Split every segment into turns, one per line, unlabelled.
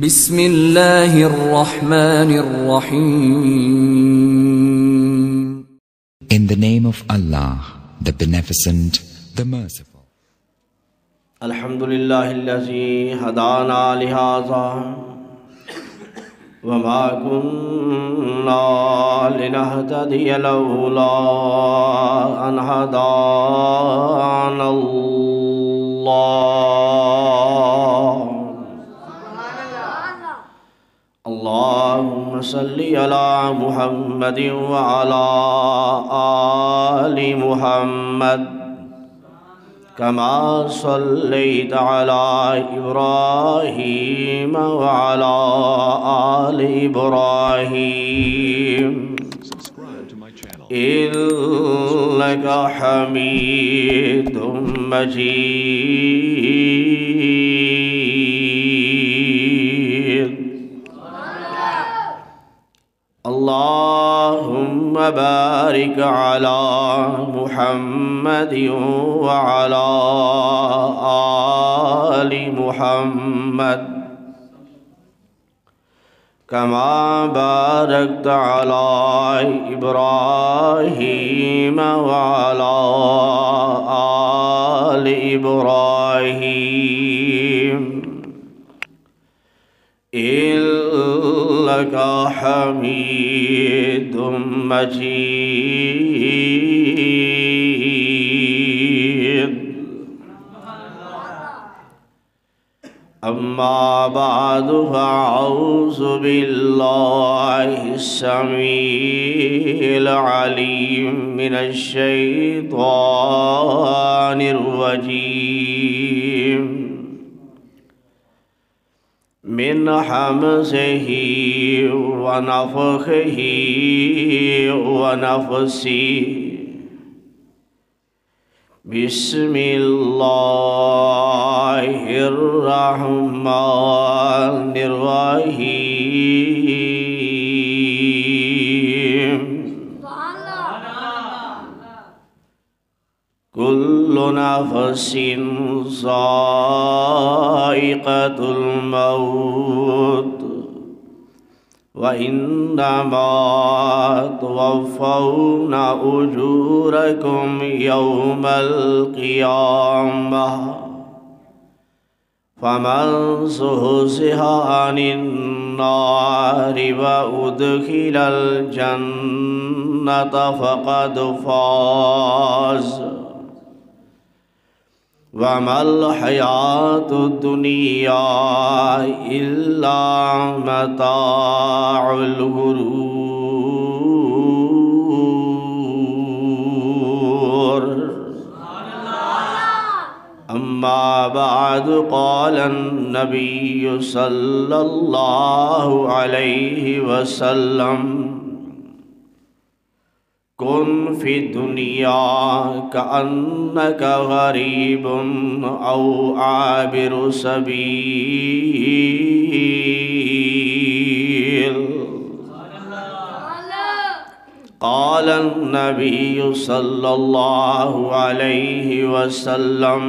بسم اللہ الرحمن الرحیم.
In the name of Allah, the Beneficent, the Merciful.
الحمدللہ الذی ہدانا لہذا وما كنا لنهتدي لولا أن هدانا الله. اللهم صل على محمد وعلى آل محمد كما صليت على إبراهيم وعلى آل إبراهيم إنك حميد مجيد. اللهم بارك على محمد وعلى آل محمد كما باركت على إبراهيم وعلى آل إبراهيم إنك حميد مجيد. أما بعد فأعوذ بالله السميع العليم من الشيطان الرجيم من حمزه ونفخه ونفسه. بسم الله الرحمن الرحيم. كل نفس ذائقة الموت وإنما توفون أجوركم يوم القيامة فمن زحزح عن النار وأدخل الجنة فقد فاز وما الحياة الدنيا إلا متاع الغرور. أما بعد قال النبي صلى الله عليه وسلم كن في الدنيا كأنك غريب أو عابر سبيل. قال النبي صلى الله عليه وسلم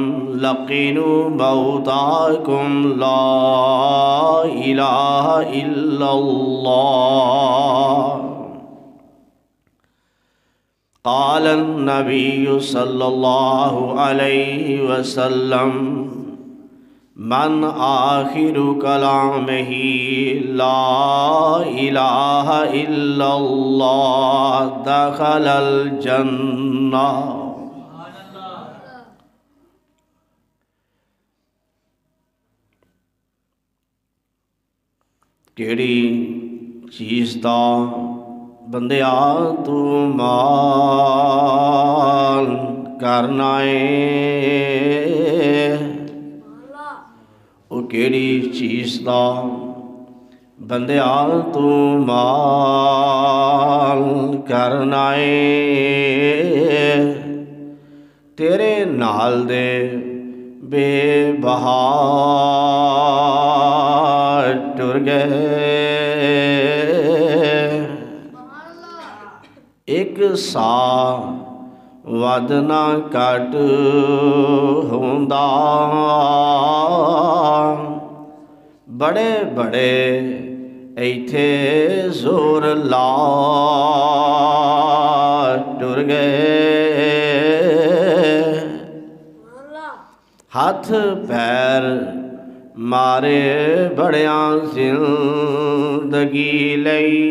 لقنوا موتاكم لا إله إلا الله. قال النبي صلى الله عليه وسلم من آخر كلامه لا إله إلا الله دخل الجنة. کیڑی چیز دا بندیا تو مال کرنا ہے، وہ کیڑی چیز دا بندیا تو مال کرنا ہے، تیرے نال دے بے بہا ٹر گئے. ایک سا ود نہ کٹ ہوندا ਬੜੇ ਬੜੇ ਇੱਥੇ ਜ਼ੋਰ ਲਾ ਟੁਰ ਗਏ, ਹੱਥ ਪੈਰ ਮਾਰੇ ਬੜਿਆਂ ਜ਼ਿੰਦਗੀ ਲਈ,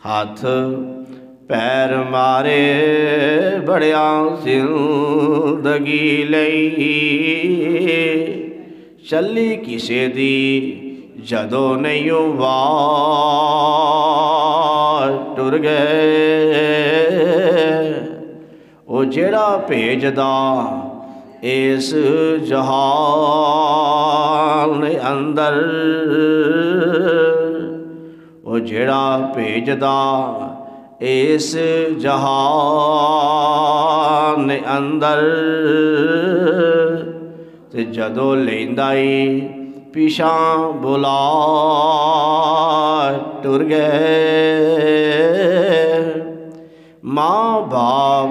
ਹੱਥ ਪੈਰ ਮਾਰੇ ਬੜਿਆਂ ਜ਼ਿੰਦਗੀ ਲਈ, ਚੱਲੀ ਕਿਸੇ ਦੀ ਜਦੋਂ ਨਹੀਂ ਉਹ ਵਾਰ ਟੁਰ ਗਏ। ਉਹ ਜਿਹੜਾ ਭੇਜਦਾ ਇਸ ਜਹਾਨ ਅੰਦਰ, ਉਹ ਜਿਹੜਾ ਭੇਜਦਾ ਇਸ ਜਹਾਨ ਅੰਦਰ, ਤੇ ਜਦੋਂ ਲੈਂਦਾ ਈ ਪਿਛਾਂ ਬੁਲਾ ਟੁਰ ਗਏ। ਮਾਂ ਬਾਪ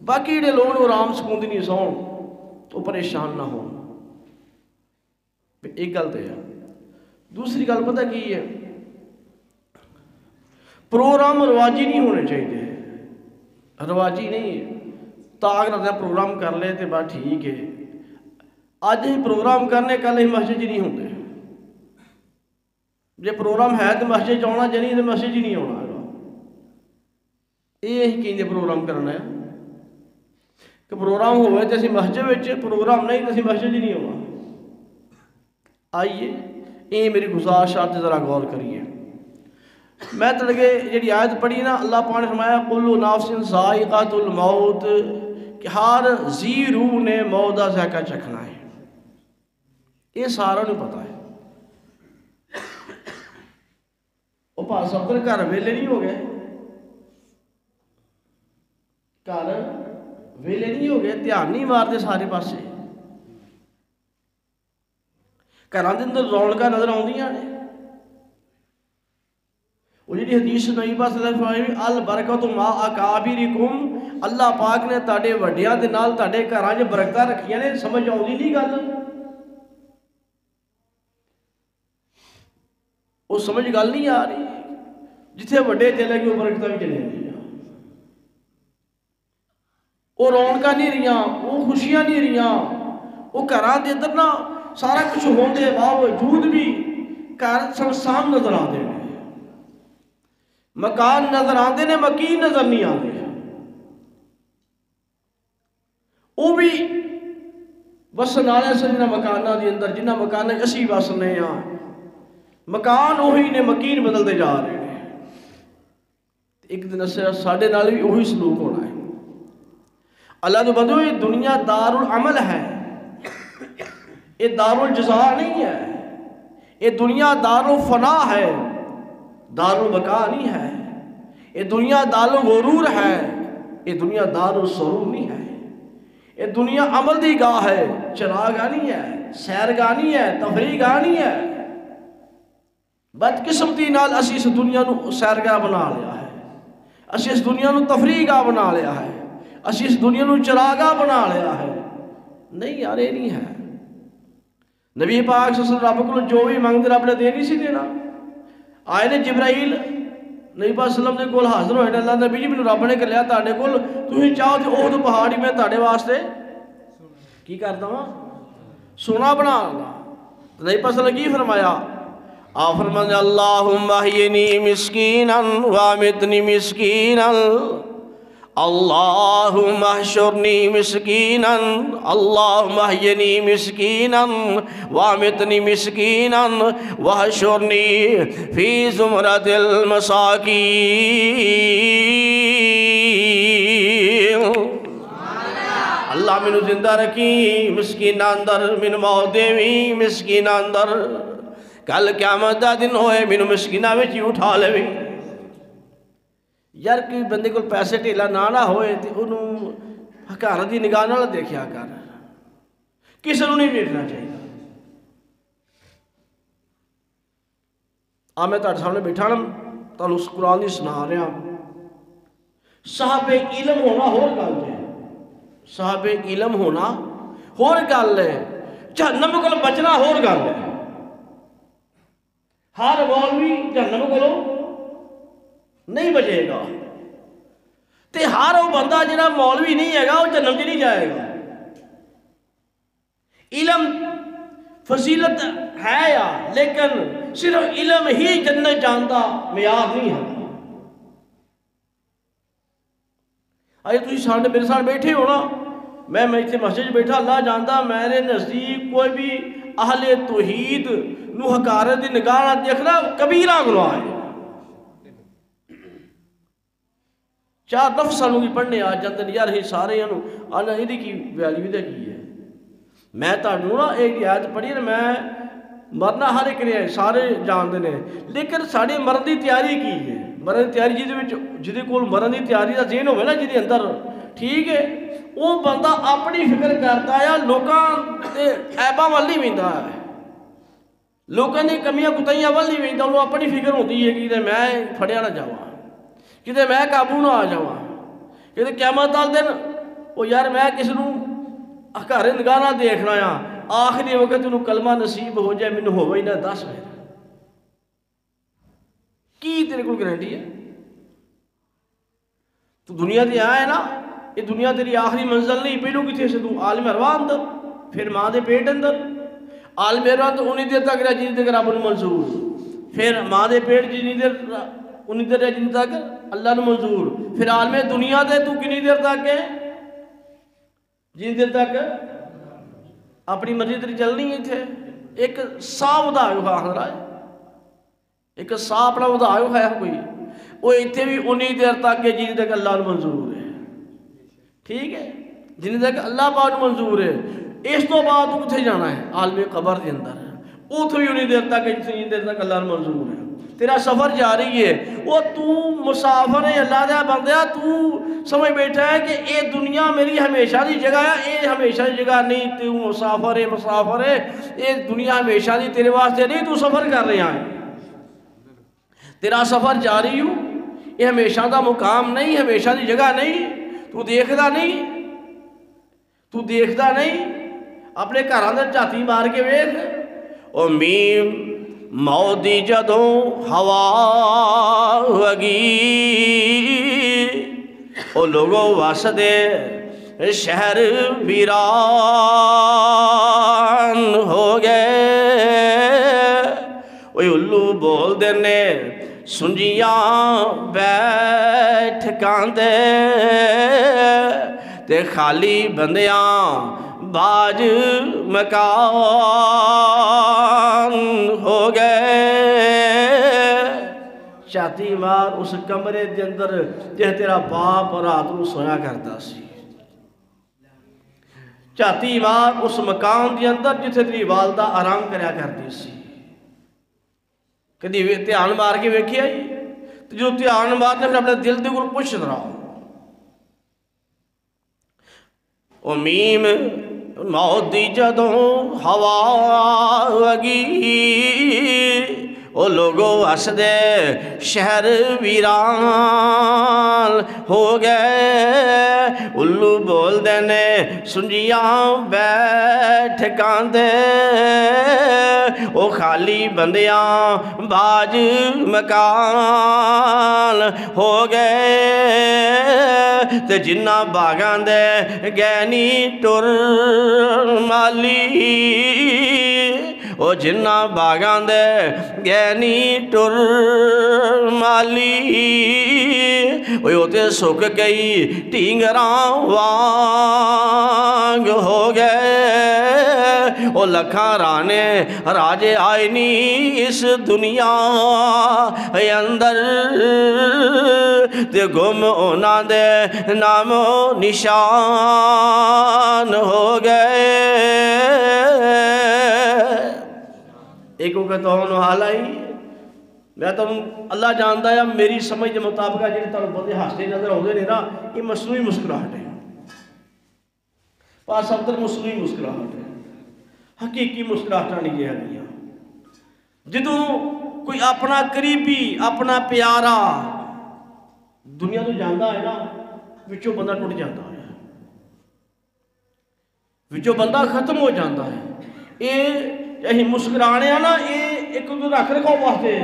باقی جڑے لوگ وہ آرام سکون نہیں سون وہ پریشان نہ ہو. ایک گل تو ہے. دوسری گل پتہ کی ہے، پروگرام رواجی نہیں ہونے چاہیے. رواجی نہیں ہے تاغ رکھنا پروگرام کر لے تو بات ٹھیک ہے. اج ہی پروگرام کرنے کل ہی مسجد نہیں ہوتے. جی پروگرام ہے تو مسجد آنا جی نہیں تو مسجد ہی نہیں آنا. یہ کہ پروگرام کرنا ہے کہ پروگرام ہوئے تو اسی مسجد میں، پروگرام نہیں تو اسی مسجد ہی نہیں ہونا. آئیے یہ میری گزارش آپ سے ذرا غور کریے. میں تڑکے جی آیت پڑھی نا، اللہ پاک نے فرمایا کل نفس ذائقۃ الموت، کہ ہر ذی روح نے موت کا ذائقہ چکھنا ہے. یہ سارا نہیں پتا ہے. وہ پاس سفر گھر ویلے نہیں ہو گئے، گھر ویلے نہیں ہو گئے، دھیان نہیں مارتے سارے پاسے. گھراں دے اندر رونقاں نظر آؤندیاں نے. وہ جی حدیث نبی پاک صلی اللہ علیہ وسلم فرمائی البرکۃ مع اکابرکم، اللہ پاک نے تاڑے وڈیاں دے نال تاڑے گھراں 'چ برکتاں رکھیاں نے. سمجھ آؤندی نہیں گل؟ وہ سمجھ گل نہیں آ رہی. جتھے وڈے چلے گئے وہ برکتاں بھی چلے گئی. وہ رونقاں نہیں رہیاں، وہ خوشیاں نہیں رہیاں. وہ گھراں دے اندر نا سارا کچھ ہوندے باوجود بھی گھر سنسان نظر آتے ہیں. مکان نظر آتے ہیں، مکین نظر نہیں آتے. وہ بھی وسن والے سے جنہ مکانہ دے اندر، جنہ مکانہ اسی وسنے ہاں، مکان وہی نے، مکین بدلتے جا رہے ہیں. ایک دن ساڈے نال بھی وہی سلوک ہونا ہے. اللہ تو بندو یہ دنیا دار العمل ہے، یہ دار الجزا نہیں ہے. یہ دنیا دار الفنا ہے، دار البقا نہیں ہے. یہ دنیا دار الغرور ہے، یہ دنیا دار السرور نہیں ہے. یہ دنیا عمل دی گاہ ہے، چراگاہ نہیں ہے، سیرگاہ نہیں ہے، تفریح گاہ نہیں ہے. بدقسمتی نال اسی اس دنیا نو سیرگاہ بنا لیا ہے، اسی اس دنیا نو تفریح گاہ بنا لیا ہے، اسی اس دنیا نو چراگاہ بنا لیا ہے. نہیں یار یہ نہیں ہے. نبی پاک صلی اللہ علیہ وسلم رب کو جو بھی منگتے رب نے دے نہیں سی دینا. آئے نے جبرائیل نبی پاک صلی اللہ علیہ وسلم دے کول حاضر ہوئے نے، اللہ نبی جی میں رب نے کہا تاڑے کول تُہیں چاہو تو اُہد پہاڑی میں تاڑے واسطے کی کرتا ہوں سونا بنا گا. نبی پاک صلی اللہ علیہ وسلم کی فرمایا؟ آپ فرمایا اللہم احیینی مسکینا وامتنی مسکینا، اللہم احشرنی مسکینا، اللہم احیینی مسکینا وامتنی مسکینا واحشرنی فی زمرۃ المساکین. اللہ منو زندہ رکھی مسکینہ اندر، من موت دیوی مسکینہ اندر. کل قیامت دا دن ہوئے منو مسکینہ میں چی اٹھا لے. یار کوئی بندے کو پیسے ٹھیلا نہ ہوئے تو انہوں حکارت دی نگاہ نہ دیکھیا کر. کسی نے نہیں دیکھنا چاہیے. میں تاڑے سامنے بیٹھا نا تو اس قرآن دی سنا رہا ہوں. صاحب علم ہونا ہور گل ہے، صاحب علم ہونا ہور گل ہے، جہنم کو بچنا ہور گل ہے. ہر مولوی جہنم کو نہیں بچے گا، تے ہر وہ بندہ جنہا مولوی نہیں ہے گا وہ جہنم چ نہیں جائے گا. علم فضیلت ہے یا، لیکن صرف علم ہی جنت جانتا معیار نہیں ہے. آئے تھی سامنے میرے ساتھ بیٹھے ہو نا، میں اتنے مسجد بیٹھا، اللہ جانتا میرے نزدیک کوئی بھی اہل توحید نو حکارت دی نگاہ نہ دیکھنا کبیرہ گناہ ہے. 4 لفظ سانوں کی پڑھنے آ جاتے ہیں یار یہ سارے انہوں آنا یہ کی ویلیو دے کی ہے. میں تانوں نا ایک آیت پڑھی ہے، میں مرنا ہر ایک نے سارے جانتے ہیں، لیکن ساڑے مرن دی تیاری کی ہے. مرن دی تیاری جدے کول مرن دی تیاری دا ذہن ہوئے نا جدے اندر، ٹھیک ہے وہ بندہ اپنی فکر کرتا ہے، لوکاں دے عیباں وال نہیں ویندا ہے، لوکاں دی کمیاں کوتاہیاں وال نہیں ویندا. انہوں اپنی فکر ہوتی ہے کہ میں پھڑیا نہ جاواں، کتے میں قابو نہ آ جاواں، کتے قیامت والے دن وہ یار میں کس نوں اکھارے نگاہ نہ دیکھنا آ آخری وقت انہوں کلمہ نصیب ہو جائے مینوں ہوئے نہ 10 میں کی تیرے کو گارنٹی ہے؟ تو دنیا تے آیا ہے نا، یہ دنیا تیری آخری منزل نہیں. پہلو کتنے سے تو عالم ارواح اندر، پھر ماں دے پیٹ اندر. عالم ارواح تو انہی دیر تک رہا جنہی تک رب نو منظور، پھر ماں دے پیٹ جنہی دیر انہی دیر رہا جنہی تک اللہ نو منظور، پھر عالم دنیا دے تو کنی دیر تک ہے جنہی دیر تک اپنی مرضی تری چلنی ہے تھے. ایک سا ودا ہوا رہا ہے، ایک سا اپنا ودا ہوا ہے کوئی، وہ اتنے بھی انہی دیر تک ہے جنہی تک اللہ نو منظور ہے. ٹھیک ہے، جنہی تک اللہ پاک نو منظور ہے. اس تو بعد تو کتھے جانا ہے؟ عالم قبر کے اندر ہے، وہ تو بھی انہی دیر تک ہے جنہی دیر تک اللہ نو منظور ہے. تیرا سفر جاری ہے، وہ تو مسافر ہے اللہ دیا بندیا. تو سمجھ بیٹھا ہے کہ اے دنیا میری ہمیشہ دی جگہ ہے، اے ہمیشہ دی جگہ نہیں. تو مسافر ہے، اے دنیا ہمیشہ دی تیرے واسطے نہیں. تو سفر کر رہا ہے، تیرا سفر جاری ہو. یہ ہمیشہ دا مقام نہیں، ہمیشہ دی جگہ نہیں. تو دیکھدا نہیں اپنے گھر اندر جھاتی مار کے ویکھ. او میم موت دی جدوں ہوا وگی، او لوگوں واسدے شہر ویران ہو گئے. وہ الو بول دینے سنجیاں بیٹھ کاندے، تے خالی بندیاں باج مکان ہو گئے. چھاتی مار اس کمرے دے اندر جہاں تیرا باپ رات نو سویا کرتا سی. چھاتی مار اس مکان دے اندر جتھے تیری والدہ آرام کریا کرتی سی. کدی دھیان مار کے ویکھیا ہی؟ تو جو دھیان مارنے پھر اپنے دل دے کو پوچھ رہا. او میم موت دی جدوں ہوا وگی، او لوگوں واسدے شہر ویران ہو گئے. الو بول دینے سنجیاں بیٹھ کاندے، او خالی بندیاں باج مکان ہو گئے. تے جنہ باغاں دے گینی ٹر مالی، او جنہ باغاں دے گینی ٹر مالی، او تے سک گئی ٹینگراں وانگ ہو گئے. او لکھاں رانے راجے آئے نی اس دنیا اندر، تے گم اونا دے نام و نشان ہو گئے. ایک کو کہتا ہوں حال آئی میں تو اللہ جانتا ہے میری سمجھ کے مطابق ہے جنہیں تانوں بندے ہاستے نظر ہوندے نے نا، یہ مصنوعی مسکراہٹ ہے. پاس اب تک مصنوعی مسکراہٹ ہے، حقیقی مسکراہٹ نہیں ہے. جدوں کوئی اپنا قریبی اپنا پیارا دنیا تو جانتا ہے نا، وچوں بندہ ٹوٹ جاتا ہے، وچوں بندہ ختم ہو جاتا ہے. یہ مسکرانے ہیں نا، یہ ایک رکھ رکھو واسطے.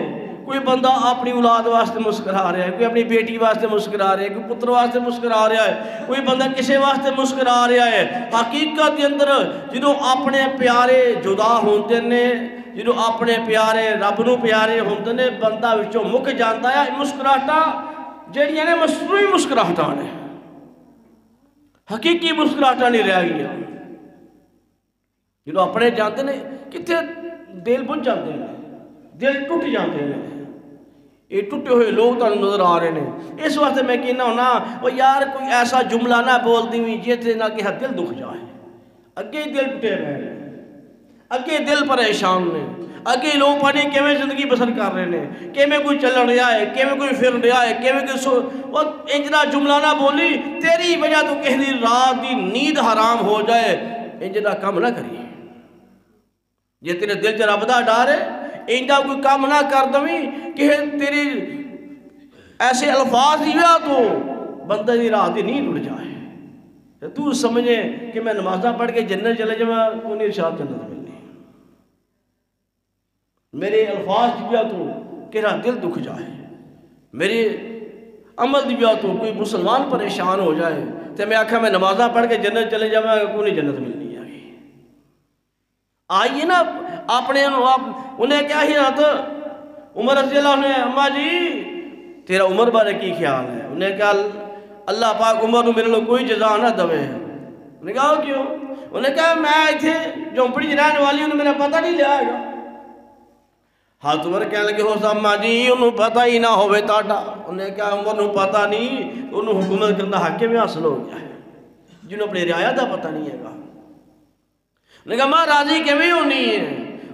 کوئی بندہ اپنی اولاد واسطے مسکرا رہا ہے، کوئی اپنی بیٹی واسطے مسکرا رہا ہے، کوئی پتر واسطے مسکرا رہا ہے، کوئی بندہ کسے واسطے مسکرا رہا ہے. حقیقت کے اندر جدوں اپنے پیارے جدا ہوندے نے، جدوں اپنے پیارے رب نو پیارے ہوندے نے، بندہ وچوں مک جاندا ہے. مسکراہٹاں جڑیاں نے مصنوعی مسکراہٹاں نے، حقیقی مسکراہٹاں نہیں رہ گئی. جدوں اپنے جانتے نے کتنے دل بجھ جاتے ہیں، دل ٹوٹ جاتے ہیں. یہ ٹوٹے ہوئے لوگ تانوں نظر آ رہے ہیں. اس واسطے میں کہنا ہونا وہ یار کوئی ایسا جملہ نہ بول دیویں جیتے نہ کہ دل دکھ جائے. اگے دل ٹوٹے رہے ہیں، اگے دل پریشان نے، اگے لوگ پانے کیویں زندگی بسر کر رہے ہیں، کیویں کوئی چلن رہا ہے، کیویں کوئی پھر رہا ہے، کیویں کوئی وہ انجنا جملہ نہ بولی تیری وجہ تو کسی دی رات دی نیند حرام ہو جائے. انجنا کام نہ کری جے تیرے دل چ رب دا ڈر ہے. انجا کوئی کام نہ کر دویں کہ تیری ایسے الفاظ دیویا تو بندے دی رات دی نیند اڑ جائے. تو سمجھے کہ میں نمازہ پڑھ کے جنت چلے جاؤں کو نہیں ارشاد جنت ملنی. میرے الفاظ دیا تو کہنا دل دکھ جائے، میرے عمل دیا تو کوئی مسلمان پریشان ہو جائے تو میں آکھا میں نمازہ پڑھ کے جنت چلے جاؤں کو نہیں جنت ملنی آگئی. آئیے نا اپنے انہیں کیا ہی رہا عمر رضی اللہ عنہ، اماں جی تیرا عمر بارے کی خیال ہے؟ انہیں کہا اللہ پاک عمر میرے لوگ کوئی جزا نہ دوے. انہیں کہا کیوں؟ انہیں کہا میں ایتھے جھونپڑی چ رہنے والی انہیں میرا پتہ نہیں لیا گا. ہاتھ عمر کہنے لگے ہو اماں جی انہوں پتہ ہی نہ ہوئے تاٹا. انہیں کہا عمر نوں پتہ نہیں انہوں حکومت کرنا حق میں حاصل ہو گیا ہے جنہوں اپنے رعایا دا پتہ نہیں ہے گا. انہیں کہا ماں راضی کیویں ہونی ہے؟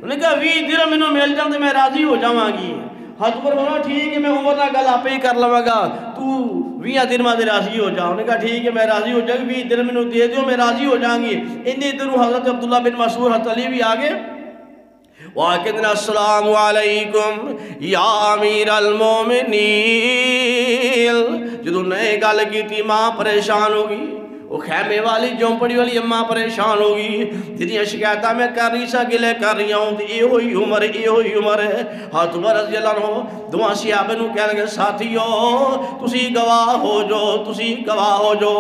انہیں کہا 20 درہم انہوں مل جاندے میں راضی ہو جاواں گی. ہاتھ عمر بولا ٹھیک ہے میں عمر نہ گل آپ ہی کر لواں گا، تو 20 درہم دے راضی ہو جا. انہیں کہا ٹھیک ہے میں راضی ہو جاؤں گی، 20 درہم انہوں دے دیو میں راضی ہو جاؤں گی. انہیں درہم حضرت عبداللہ بن مسعود حضرت علی بھی آگے وَاَكِدْنَا السَّلَامُ عَلَيْكُمْ یا امیر المومنین. جدو نئے گل کی تھی ماں پریشان ہوگی، وہ خیمے والی جھونپڑی والی اماں پریشان ہوگی، جتنی شکایتہ میں کر رہی سا گلے کر رہی ہوں اے ہوئی عمر اے ہوئی عمر ہے. حضرت عمر رضی اللہ عنہ دعا صحابہ نو کہنے لگے ساتھیو تسی گواہ ہو جو، تسی گواہ ہو جو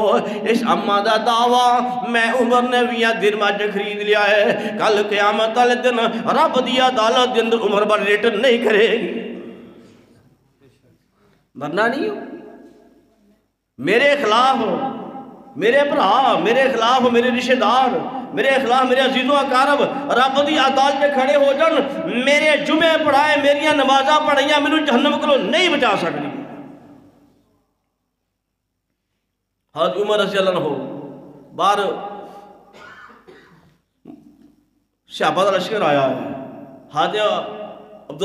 اس اماں دا دعویٰ میں عمر نے 20 درہم اج خرید لیا ہے، کل قیامت والے دن رب دی عدالت دے اندر عمر بار ریٹرن نہیں کرے گی. مرنا نہیں ہو میرے خلاف، میرے بھرا میرے خلاف، میرے رشتہ دار میرے خلاف، میرے عزیز و اقارب رب دی عدالت پہ کھڑے ہو جان، میرے جمعے پڑھائے میریاں نمازاں پڑھائیاں مینوں جہنم کو نہیں بچا سکتی. حضرت عمر رضی اللہ عنہ باہر صحابہ دا لشکر آیا ہے. حضرت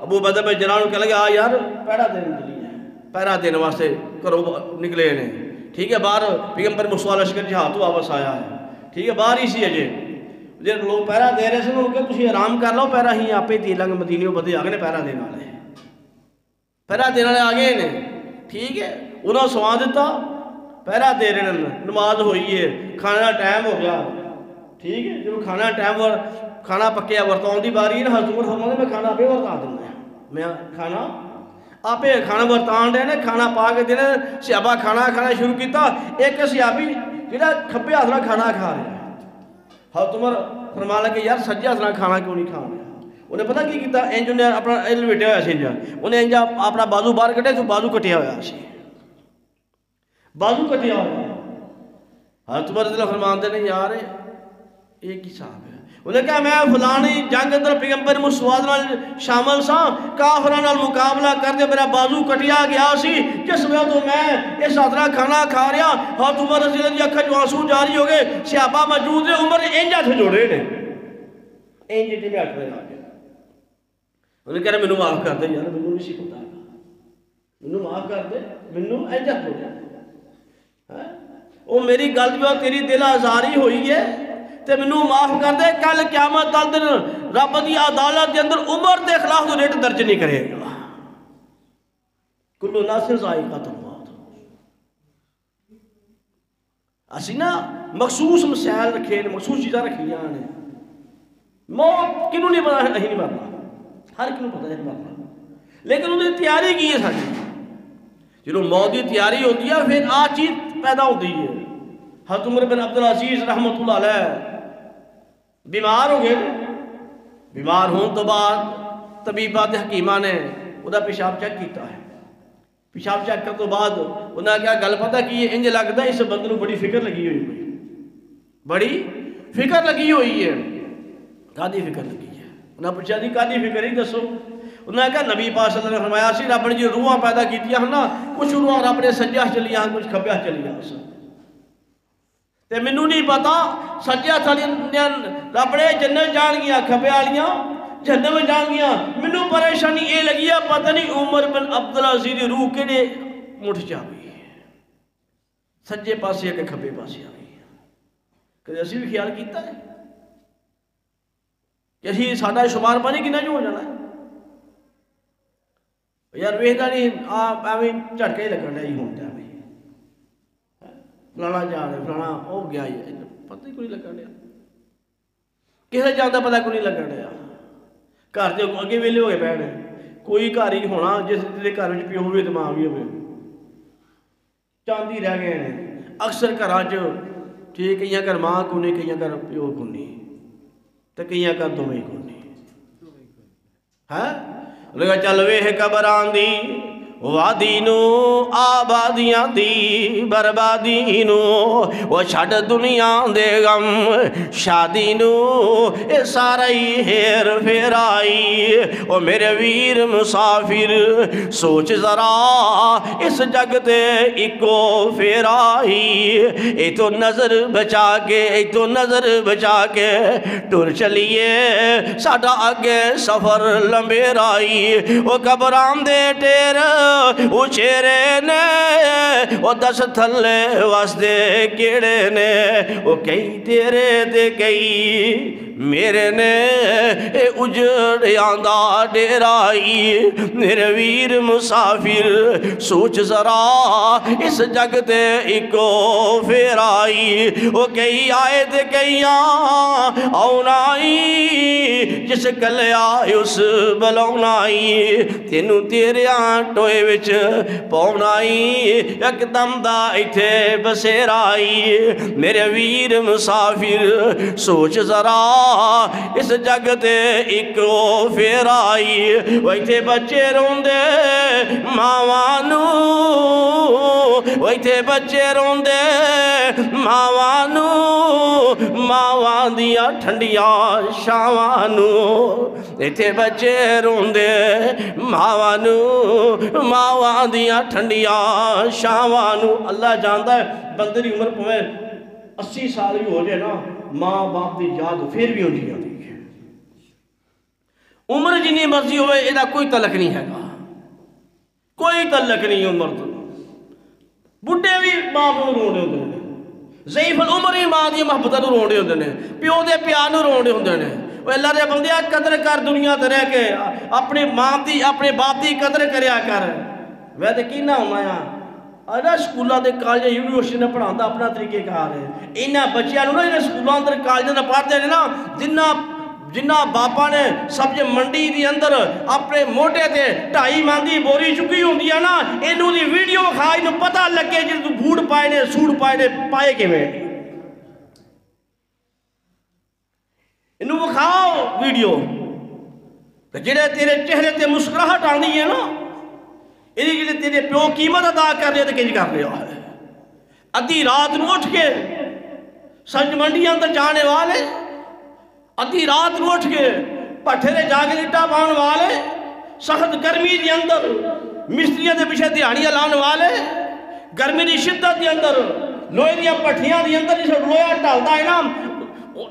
ابو عبیدہ بن جراح کہنے لگے آ یار پہرا دینے کے لیے پہرا دینے واسطے کرو نکلے نے. ٹھیک ہے باہر پیغمبر مصطفیٰ لشکر جہاد واپس آیا ہے. ٹھیک ہے باہر ہی سی اجے جے لوگ پہرا دے رہے سن کہ تسی آرام کر لو پہرا ہی آپ ہی دے لیں گے مدینے بدے آگے نے پہرا دینے والے پہرا دینے والے آگے نے. ٹھیک ہے انہوں سوا دیتا پہرا دے رہے ہیں، نماز ہوئی ہے، کھانا ٹائم ہو گیا. ٹھیک ہے جب کھانا ٹائم اور کھانا پکیا ورتاؤں دی باری ہے نا حضرت عمر فرماتے میں کھانا پہ ورتا دینا ہے، میں کھانا آپ کھانا ورتان دے نے کھانا پا کے دینے. صحابہ کھانا شروع کیتا، ایک صحابی جہاں کھبے ہاتھ نال کھانا کھا رہا ہے. حضرت عمر فرمان لگے یار سجے ہاتھ نال کھانا کیوں نہیں کھا رہا؟ انہیں پتہ کی کیتا انج انہیں اپنا لپیٹیا ہوا سی انہیں انج اپنا بازو باہر کٹے تو بازو کٹیا ہوا سی، بازو کٹیا ہوا. حضرت عمر رضی اللہ فرماتے ہیں یار ایک ہی صاحب ہے. انہیں کہا میں فلانی جنگ اندر پیغمبر مصطفیٰ نال شامل سا، کافراں نال مقابلہ کر دے میرا بازو کٹیا گیا سی جس وجہ تو میں اس ہاتھ نال کھانا کھا رہا. حضرت عمر رضی اللہ عنہ اکھاں چوں آنسو جاری ہو گئے. صحابہ موجود نے عمر نے انج ہاتھ جوڑے نے انج جے ہاتھ لگا کے انہیں کہا مینوں معاف کر دے یار مینوں نہیں سی پتہ مینوں معاف کر دے مینوں انج ہاتھ جوڑے وہ میری گل جو تیری دل آزاری ہوئی ہے تے منو معاف کر دے. کل قیامت دا دن رب دی عدالت دے اندر عمر دے خلاف تو ریٹ درج نہیں کرے گا. کلو نفس ذائقۃ الموت. اسی نا مخصوص مسائل رکھے نے، مخصوص چیزاں رکھیاں نے. موت کنوں نہیں پتا اسی نہیں مرنا، ہر کنوں پتا ہے مرنا، لیکن انہیں تیاری کی ہے ساری. جنہوں موت کی تیاری ہوتی ہے پھر آ چیز پیدا ہوتی ہے. حضرت عمر بن عبدالعزیز رحمۃ اللہ علیہ بیمار ہو گئے. بیمار ہون تو بعد طبیبات حکیمہ نے وہ پیشاب چیک کیتا ہے. پیشاب چیک کرنے تو بعد انہوں نے کیا گل پتہ کی انج لگتا ہے اس بندے کو بڑی فکر لگی ہوئی ہوئی، بڑی فکر لگی ہوئی ہے. کادی فکر لگی ہے؟ انہوں نے پوچھا جی کادی فکر ہی دسو. انہوں نے کہا نبی پاک صلی اللہ علیہ وسلم نے فرمایا سی رب نے جو روحاں پیدا کیتیاں ہیں نا کچھ روحاں رب نے سجیاں چلیاں کچھ کھبیاں چلیاں تے مینوں نہیں پتا سجیاں چلیاں رب نے جنت جان گیا کھبیاں والیاں جہنم جان گیا. مینوں پریشانی یہ لگی ہے پتہ نہیں عمر بن عبدالعزیز دی روح کہڑے مٹھ جا گئی سجے پاسے کہ کھبے پاسے آ گئی. کدے اسی بھی خیال کیتا ہے کہ اسی ساڈا شمار پانی کنا جو ہو جانا ہے یار ویکھدا نہیں آپ ایویں جھٹکے ہی لگن ڈے ہون تے فلانا جا رہے فلانا ہو گیا یہ پتہ ہی کوئی لگا دیا کسے جانا پتہ کوئی نہیں لگا دیا گھر جو اگے ویلے ہو گئے بیٹھے کوئی گھر ہی ہونا جس کے گھر پیو ہوئے تو ماں بھی ہوئے چاندی رہ گئے ہیں اکثر گھر ٹھیک کئی گھر ماں کو نہیں کئی گھر پیو کو نہیں تو کئی گھر دونوں کو نہیں ہے لگا چل وے قبران دی وادی نو آبادیاں دی بربادی نو وہ چھڑ دنیا دے غم شادی نو اے سارا ہی ہیر پھیرائی او میرے ویر مسافر سوچ ذرا اس جگ تے اکو پھیرائی اے تو نظر بچا کے ٹر چلیے ساڈا اگے سفر لمبے رائی او قبران دے ٹیر اچھیرے نے وہ دس تھلے واسدے کیڑے نے وہ کئی تیرے دے کئی میرے نے اے اجڑیاں دا ڈیرائی میرے ویر مسافر سوچ ذرا اس جگ تے اکو پھیرائی وہ کئی آئے تے کئی آؤنائی جس کلے آئے اس بلونائی تینوں تیرے ٹوئے وچ پونائی ایک دم دا ایتھے بسیرائی میرے ویر مسافر سوچ ذرا اس جگ تے اکو پھیرائی ویتھے بچے روندے ماوانو ویتھے بچے روندے ماوانو ماوان دیا ٹھنڈیاں شاوانو ایتھے بچے روندے ماوانو ماوان دیا ٹھنڈیاں شاوانو اللہ جانتا ہے بندے دی عمر پویں 80 سال بھی ہو جائے نا ماں باپ دی یاد پھر بھی ہو جاتی ہے عمر جنی مرضی ہوئے ایدہ کوئی تعلق نہیں ہے گا کوئی تعلق نہیں عمر تو بڑھے بھی ماں کو رونے ہوتے ہیں ضعیف العمر ہی ماں دی محبتہ نو رونے ہوتے ہیں پیو دے پیانو رونے ہوتے ہیں وہ اللہ دے بندیا قدر کر دنیا تے رہ کے اپنے ماں دی اپنے باپ دی قدر کریا کر وہ تے کی نہ ہونا ہے اگر سکولہ دے کالجہ یونیورسٹی نے پڑھانا دا اپنا طریقے کار ہے انہاں بچیاں نو انہاں سکولہ اندر کالجہ نے پڑھتے ہیں نا جنہ باپا نے سبز منڈی دی اندر اپنے موٹے تے 2.5 من دی بوری چکی ہوں دیا نا انہوں دی ویڈیو کھائی نو پتہ لگے جن تو بھوڑ پائے نے سوڑ پائے نے پائے کے میں انہوں وہ کھاؤ ویڈیو جنہیں تیرے چہرے تے مسکراہٹ آنی ہے نا انہیں جنہیں تیرے پیو قیمت ادا کر رہے تھے کچھ کر رہے ہے ادھی رات نو اٹھ کے سبز منڈی اندر جانے والے ادھی رات نو اٹھ کے پٹھے جا کے لٹا پان والے سخت گرمی دی اندر مستریاں دے پیچھے دیہڑیاں لان والے گرمی دی شدت دی اندر لوہے دیا پٹھیاں دی اندر جسے لوہا ڈالتا ہے نا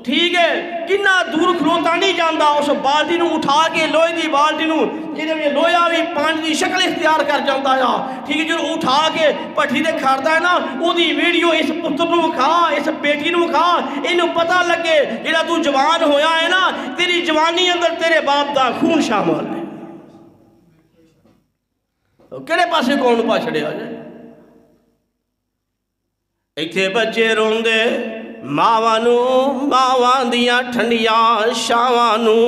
ٹھیک ہے کنہ دور کھلوتا نہیں جاندا اس بالٹی نو اٹھا کے لوہے دی بالٹی نو جنہیں میں لوہا بھی پانی دی شکل اختیار کر جاندا ہے ٹھیک ہے جو اٹھا کے پٹھی دے کھارتا ہے نا وہ دی ویڈیو اس پتر نو کھا اس بیٹی نو کھا انہوں پتہ لگے جنہا تو جوان ہویا ہے نا تیری جوانی اندر تیرے باپ دا خون شامل ہے کہنے پاسے کون پا چھڑے آ جائے ایتھے بچے روندے ماوانو ماوان دیا ٹھنڈیاں شاوانو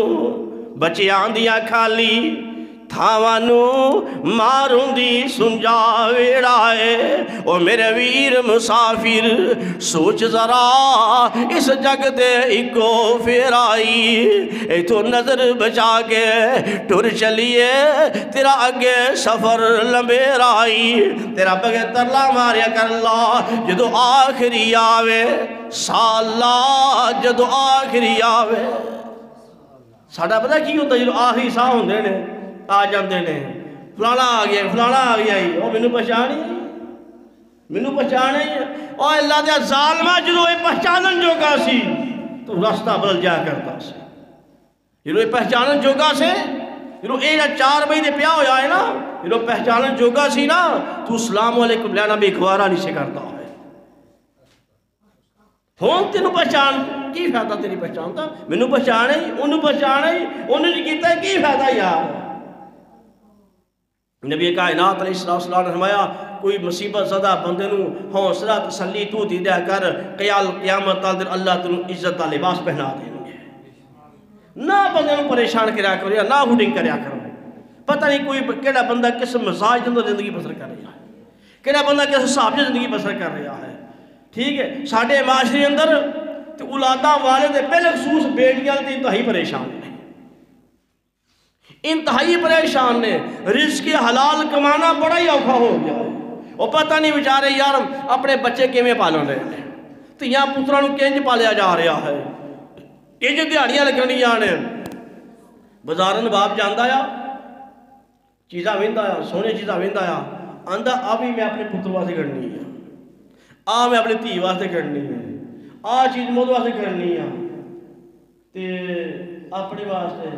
بچیاں دیا کھالی تھاوانو ماروں دی سنجا ویڑائے او میرے ویر مسافر سوچ ذرا اس جگ دے اکو پھیرائی اے تو نظر بچا کے ٹر چلیے تیرا اگے سفر لمبے رائی تیرا بگے ترلا ماریا کر اللہ جدو آخری آوے سالہ جدو آخری آوے ساڑھا پتہ کی ہوتا جدو آخری سا ہوندے نے آ جاندے نے فلانا آ گیا او منو پہچانے او اللہ دیا ظالمہ جدو اے پہچانن جو گا سی تو راستہ بدل جا کرتا سی جدو اے پہچانن جو گا سے جدو اے 4 مہینے پیا ہو جائے نا جدو پہچانن جو گا سی نا تو السلام علیکم لینا بھی اخوارہ نہیں سے کرتا ہے ہون تینوں پہچان کی فائدہ تیری پہچانتا منو پہچانے انہوں نے کیتا ہے کی فائدہ یار نبی کائنات علیہ السلام نے فرمایا کوئی مصیبت زدہ بندے نو حوصلہ تسلی تو دی دیا کر، قیامت تال دن اللہ تنو عزت دا لباس پہنا دیں گے۔ نہ بندے نو پریشان کریا کرو یا نہ ہوڈنگ کریا کرو۔ پتہ نہیں کوئی کیڑا بندہ کس مزاج کے اندر زندگی بسر کر رہا ہے، کیڑا بندہ کس حساب سے زندگی بسر کر رہا ہے، ٹھیک ہے۔ ساڈے معاشرے اندر اولاداں والے دے پہلے خصوص بیٹیاں تے انتہائی پریشان نے، انتہائی پریشان نے۔ رزق حلال کمانا بڑا ہی اوکھا ہو گیا ہے۔ وہ پتہ نہیں بیچارے یار اپنے بچے کیویں پالن رہے ہیں، تیاں پتراں نوں کنج پالیا جا رہا ہے، کنج دیہڑیاں لگنیاں نے۔ بازارن باپ جاندا آ، چیزاں ویندا آ، سونے چیزاں ویندا آ، آندا آ بھی میں اپنے پتر واسطے کرنی ہے، آ میں اپنی دھی واسطے کرنی ہے، آ چیز مود واسطے کرنی ہے، تے اپنے واسطے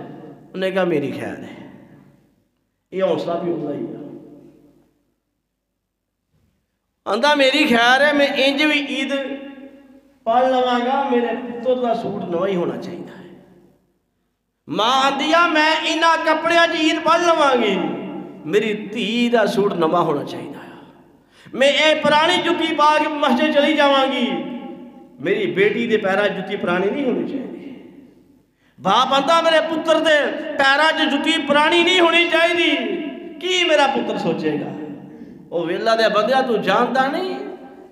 انہیں کہا میری خیر ہے۔ یہ حوصلہ بھی ہوتا ہی ہے، آندا میری خیر ہے، میں انج بھی عید پڑھ لواں گا، میرے پتر دا سوٹ نواں ہی ہونا چاہیے ہے۔ ماں آندیا میں انہاں کپڑیاں چ عید پڑھ لواں گی، میری دھی دا سوٹ نواں ہونا چاہیے ہے۔ میں اے پرانی جتی پا کے مسجد چلی جاواں گی، میری بیٹی دے پیراں جتی پرانی نہیں ہونی چاہیے۔ باپ آندا میرے پتر دے پیراں چ جتی پرانی نہیں ہونی چاہیے، کی میرا پتر سوچے گا؟ او ویلا دے بندیا تو جانتا نہیں،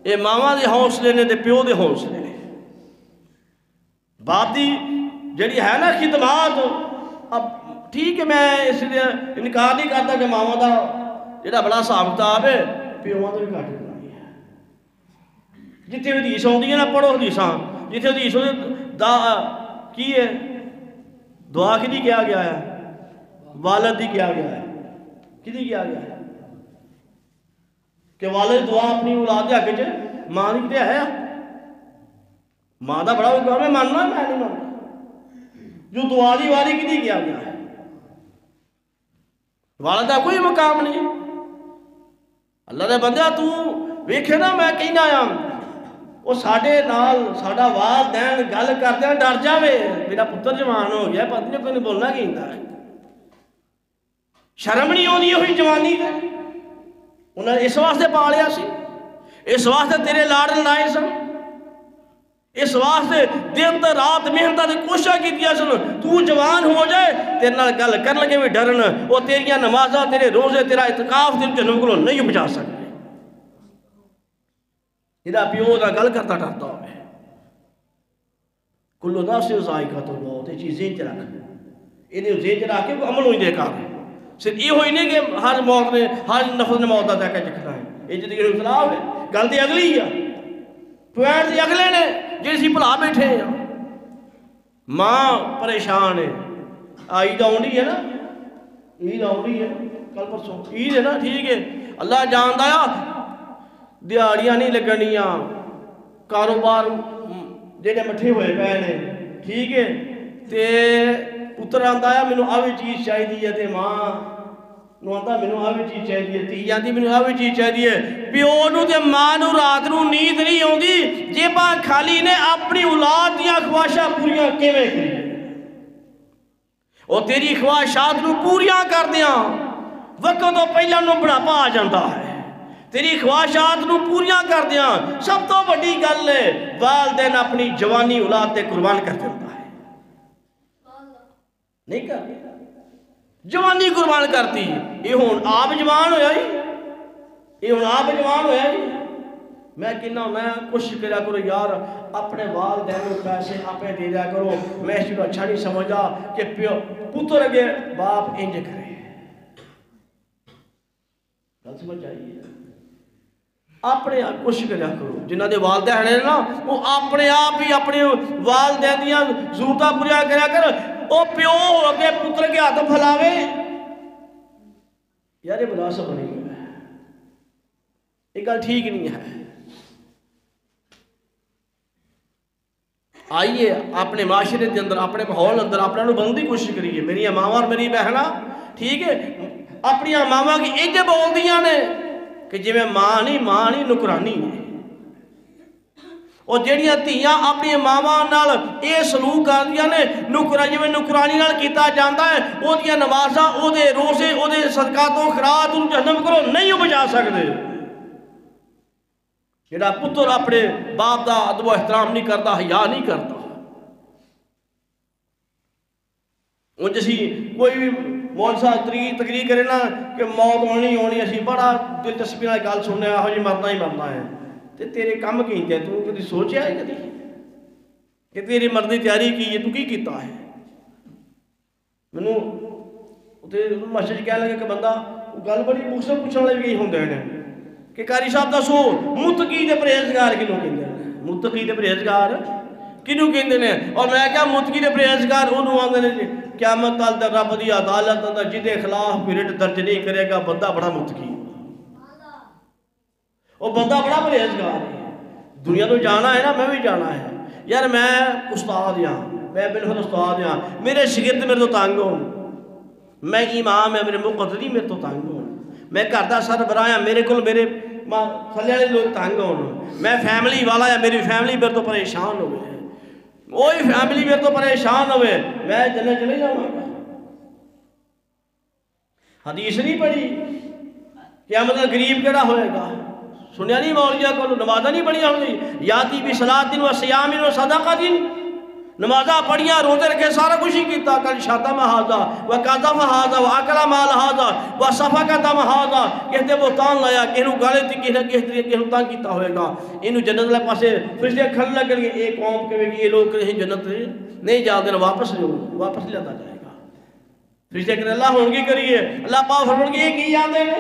اے ماواں دے حوصلے نے تے پیو دے حوصلے نے۔ باپ دی جڑی ہے نا خدمات، اب ٹھیک ہے میں اس لیے انکار نہیں کرتا کہ ماواں دا جڑا بڑا حساب کتاب ہے پیواں تو بھی گھٹ کرانی ہے۔ جتھے حدیث آندی ہے نا پڑھو حدیثاں، جتھے حدیث دا کی ہے دعا کدی کیا گیا ہے؟ والد دی کیا گیا ہے؟ کدی کیا گیا ہے؟ کہ والد دعا اپنی اولاد دے حق وچ ماں دی تے ہے، ماں دا بڑا حکم ہے، ماننا ہے، میں نہیں ماننا۔ جو دعا دی واری کدی کیا گیا ہے؟ والد دا کوئی مقام نہیں۔ اللہ دے بندیا تو ویکھے نا میں کہنا آ، وہ ساڈے نال ساڈا والدین گل کردے ڈر جاوے، میرا پتر جوان ہو گیا، پتہ نہیں کوئی بولنا کی ہوندا ہے، شرم نہیں آندی ہوئی جوانی تے۔ انہاں نے اس واسطے پالیا سی، اس واسطے تیرے لاڑ لائے سن، اس واسطے دن تے رات محنت تے کوششاں کیتیاں سن، تو جوان ہو جائے تیرے نال گل کرن لگے بھی ڈرن، وہ تیریاں نمازاں، تیرے روزے، تیرا اعتکاف تیرے جنم کو نہیں بچا سکتے۔ جہاں پیو دا گل کرتا ڈرتا ہوئے، کلو نفس ذائقۃ الموت، یہ چیز ذہن چ رکھ، انہیں ذہن چ رکھ کے عمل ہوئی دے کر صرف یہ ہوئی نہیں کہ ہر موت نے ہر نفس نے موت کا ذائقہ چکھنا ہے، یہ زندگی کا خلاف ہے، گل تے اگلی ہے، پوائنٹ تے اگلے نے جی سی بھلا بیٹھے ہیں۔ ماں پریشان ہے، عید آنی ہے نا، عید آنی ہے کل پرسوں عید ہے نا، ٹھیک ہے، اللہ جاندا ہے دیہڑیاں نہیں لگنیاں، کاروبار جڑے مٹھے ہوئے پے نے، ٹھیک ہے، تے پتر آندا ہے مینوں آ وی چیز چاہیے تے ماں نو آندا مینوں آ وی چیز چاہیے، دھی آندی مینوں آ وی چیز چاہیے، پیو نو تے ماں نو رات نو نیند نہیں آندی، جیباں خالی نے اپنی اولاد دیاں خواہشاں پوریاں کیویں کریے؟ او تیری خواہشات نو پوریاں کر دیاں وقت تو پہلا نو بڑھاپا آ جاندا ہے، تیری خواہشات نو پوریاں کر دیاں سب تو بڑی گل ہے والدین اپنی جوانی اولاد تے قربان کر دیتا ہے، نہیں کر جوانی قربان کرتی، یہ ہون آپ جوان ہویا ہی، یہ ہون آپ جوان ہویا ہی۔ میں کہنا میں کوشش کریا کرو یار اپنے والدین کو پیسے آپے دے دیا کرو، میں اس کو اچھا نہیں سمجھا کہ پتر اگے باپ انج کرے، گل سمجھ آئیے؟ اپنے آپ کوشش کریا کرو، جنہ دے والدین ہیں نا وہ اپنے آپ ہی اپنے والدین دیاں ضرورتاں پوریاں کریا کر، او پیو ہو کے پتر کے ہاتھ پھیلاوے، یار یہ مناسب نہیں ہے، یہ گل ٹھیک نہیں ہے۔ آئیے اپنے معاشرے کے اندر اپنے ماحول اندر اپنے نو بندی کوشش کریے، میری ماواں اور میری بہنا ٹھیک ہے اپنی ماواں کی انج بول دیاں نے کہ جی میں ماں نہیں نکرانی ہے، اور جہاں دھیاں اپنی ماواں نال یہ سلوک کردیاں نے جی نکرانی نال کیتا جاتا ہے، وہ دیاں نمازاں، وہ دے روزے، وہ دے صدقات و خیرات ان جہنم کرو نہیں بچا سکتے، جڑا پتر اپنے باپ دا ادب و احترام نہیں کرتا، حیا نہیں کرتا. وہ جیسی کوئی بھی مولوی صاحب تقریر کرے نا کہ موت ہونی اسی بڑا دلچسپی نال گل سننے آہو جی مرنا ہی مرنا ہے. تے تیرے کم کیتے تو کدی سوچیا ہے کدی کہ تیری مرد دی تیاری کی ہے تو کی کیتا ہے؟ مینوں تے مسجد کہنے لگے کہ بندہ گل بڑی مختلف پوچھنے والے بھی ہوندے نے کہ قاری صاحب دسو متقی تے پرہیزگار کینوں کہندے نے؟ متقی تے پرہیزگار کینوں کہندے نے؟ اور میں کہا متقی تے پرہیزگار اونوں آندے نے جی قیامت تال تے رب دی عدالت اندر جہدے خلاف کوئی رٹ درج نہیں کرے گا بندہ بڑا متقی، وہ بندہ بڑا پرہیزگار ہے. دنیا تو جانا ہے نا، میں بھی جانا ہے یار. میں استاد ہاں، میں بالکل استاد ہاں. میرے شاگرد میرے تو تنگ ہون، میں امام ہے میرے مقتدی میرے تو تنگ ہون، میں گھر دا سربراہ ہاں میرے کول میرے تھلے والے لوگ تنگ ہون، میں فیملی والا ہے میری فیملی میرے تو پریشان ہوئے، وہی فیملی میرے تو پریشان ہوئے، میں جنت چلے جاؤں گا. حدیث نہیں پڑھی قیامت غریب کیڑا ہوئے گا؟ سنیا نہیں مولویاں کو نمازاں نہیں پڑھیاں ہوئی یاتی بھی صلاۃ و صیام و صدقۃ، نمازاں پڑھیاں روزے رکھے سارا کچھ ہی کیتا. کل شتم ھذا و قذف ھذا و اکل مال ھذا و سفک دم ھذا، کہتے بہتان لایا کہنو گالے تے کہنو تنگ کیتا ہوئے گا. اینو جنت والے پاسے فرشتے کھڑ لگن گے، ایک قوم کہے گی یہ لوگ کہیں جنت نہیں جاندے، واپس لیتا جائے گا. فرشتے کہتے اللہ ہون کی کریے؟ اللہ پاک فرمان گے یہ کی جاندے نے؟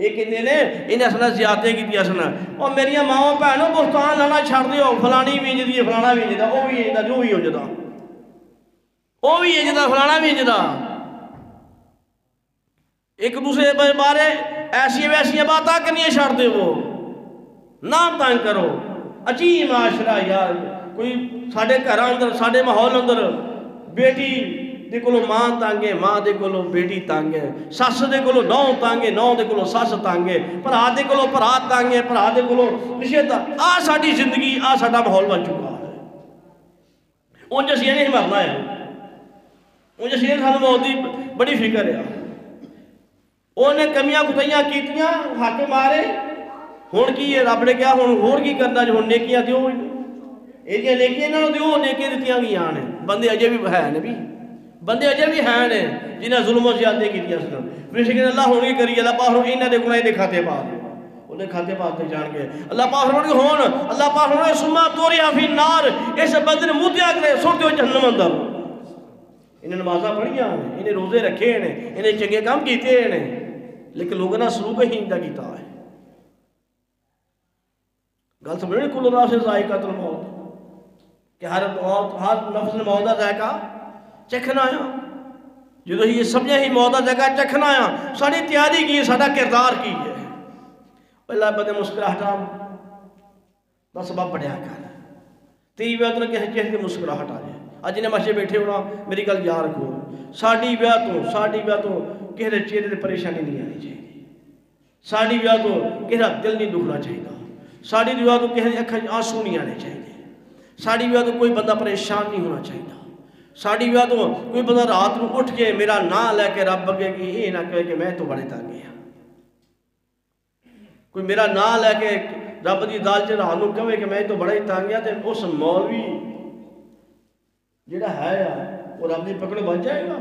یہ کہتے ہیں انہیں اصلا زیادتی کی تھی اصلا. اور میری ماں بھنوں بہتان لانا چھڑ دیو، فلانی بھی انجدی ہے فلانا بھی انجدہ، وہ بھی انجدہ جو بھی انجدہ، وہ بھی انجدہ فلانا بھی انجدہ. ایک دوسرے بارے ایسی ویسی باتاں کرنی چھڑ دے، وہ نہ تنگ کرو. عجیب معاشرہ یار. کوئی ساڑھے گھر اندر ساڑھے ماحول اندر بیٹی دے کولو ماں تانگے، ماں دے کولو بیٹی تانگے، ساس دے کولو نو تانگے، نو دے کولو ساس تانگے، بھرا دے کولو بھرا تانگے، بھرا دے کولو رشتے دار. آ ساڈی زندگی آ ساڈا ماحول بن چکا ہے. اونج اسی نہیں مرنا ہے، اونج اسی سانوں موت دی بڑی فکر ہے. انہیں کمیاں کتائیاں کیتیاں حق مارے، ہن کی ہے رب نے کیا ہن ہور کی کرنا جو ہن نیکیاں دیو، یہ نیکیاں انہاں نوں دیو، نیکیاں دتیاں گئیاں نے. بندے اجے بھی ہے نے، بھی بندے اجے بھی ہیں نے جنہیں ظلم و زیادتی کیتیاں سن. پھر کہ اللہ ہون کی کری، اللہ پاک انہاں دے گناہ دے کھاتے پا دے، انہیں کھاتے پا تے جان کے اللہ پاک فرماتے ہون، اللہ پاک فرماتے سما توریا فی النار، اس بندے نے مدیا کرے سٹ دیو جہنم اندر. انہیں نمازاں پڑھیاں نے، انہیں روزے رکھے نے، انہیں چنگے کام کیتے نے، لیکن لوگوں نے سلوک ہی اندا کیتا ہے. گل سمجھو کل نفس ذائقۃ الموت، کہ ہر نفس نے موت کا ذائقہ چکھنا آیا. جدو ہی یہ سمجھے ہی موت کا ذائقہ چکھنا آیا، ساری تیاری کی، سارا کردار کی ہے. اللہ بندے مسکراہٹاں دا سبب بڑھیا کر تیری بیعت نے کہے چہرے مسکراہٹ آ جائے. اج نے ماشے بیٹھے ہونا میری گل یاد رکھو، ساڈی بیعتوں کہے چہرے تے پریشانی نہیں آنی چاہیے، ساڈی بیعتوں کہے دل نہیں دکھنا چاہیے، ساڈی بیعتوں کہے اکھاں آنسو نہیں آنے چاہیے، ساڑی بیعتوں کوئی بندہ پریشان نہیں ہونا چاہیے. ساڑی بیعتوں کوئی بندہ رات کو اٹھ کے میرا نام لے کے رب اگے کہ یہ نہ کہے کہ میں تو بڑے تانگے ہاں. کوئی میرا نام لے کے رب دی دال چ رات کو کہے کہ میں تو بڑے تانگے ہاں، تے اس مولوی جڑا ہے وہ رب دی پکڑ بن جائے گا.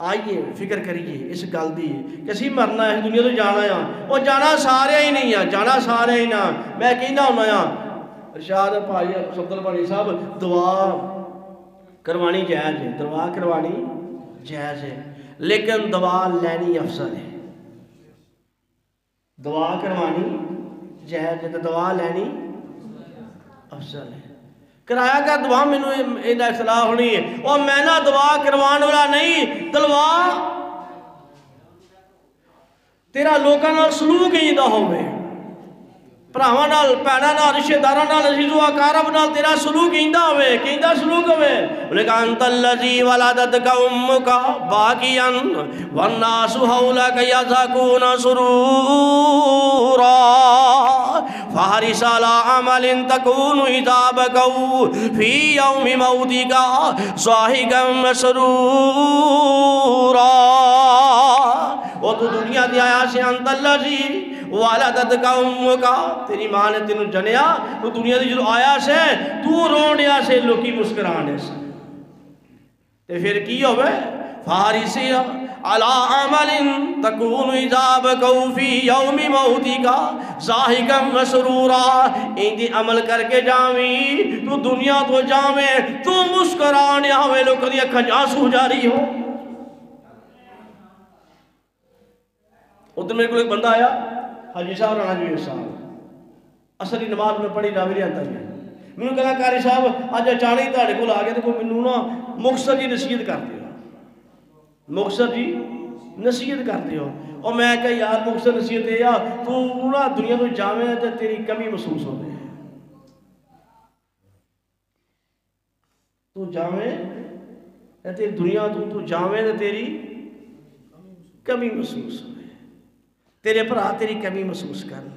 آئیے فکر کریے اس گل دی کہ اسی مرنا ہے، دنیا تو جانا ہے. وہ جانا سارے ہی نہیں ہے، جانا سارے ہی نہ. میں کہنا ہونا ہاں ارشاد بھائی صفدر بھائی صاحب دعا کروانی جائز ہے، دعا کروانی جائز ہے، لیکن دعا لینی افضل ہے. دعا کروانی جائز ہے تو دعا لینی افضل ہے. کرایا کا دعا میں نے اصلاح ہونی ہے، اور میں نہ دعا کروان والا نہیں. دلوا تیرا لوکاں نال سلوک ہی دا ہوئے، بھراواں نال بھیناں نال رشتے داراں نال عزیز و اقارب نال تیرا سلوک ہیندا ہوئے، کیندا سلوک ہوئے. انہیں کہا انت الذی ولدتک امک باقیا والناس حولک یضحکون سرورا فحرص علی عمل تکون اذا بکوا فی یوم موتک ضاحکا مسرورا وہ تو دنیا دی آیا سے انت اللذی والدتک امک، تیری ماں نے تینوں جنیا تو دنیا دی جو آیا سے تو روڑیا سے لوکی مسکرانے سے تے پھر کی ہوئے فارسی علی عمل تکون اجاب کو فی یوم موتی کا ظاہکا مسرورا، اندی عمل کر کے جاویں تو دنیا تو جاویں تو مسکرانے ہوئے لوگ کدی اکھا جاسو جاری ہو۔ ادھر میرے کو ایک بندہ آیا حاجی صاحب رانا جویر صاحب اصلی نماز میں پڑھی راوی رہتا ہے، میں نے کہا قاری صاحب آج اچانے ہی تاڑے کو لاگے تو میں نے مختصر جی نصیحت کرتے ہو، مختصر جی نصیحت کرتے ہو، اور میں کہا یار مختصر نصیحت ہے یا تو دنیا تو جامع ہے تو تیری کمی محسوس ہو گئے، تو جامع ہے تیری دنیا تو جامع ہے تو تیری کمی محسوس ہو گئے، تیرے بھرا تیری کمی محسوس کرن،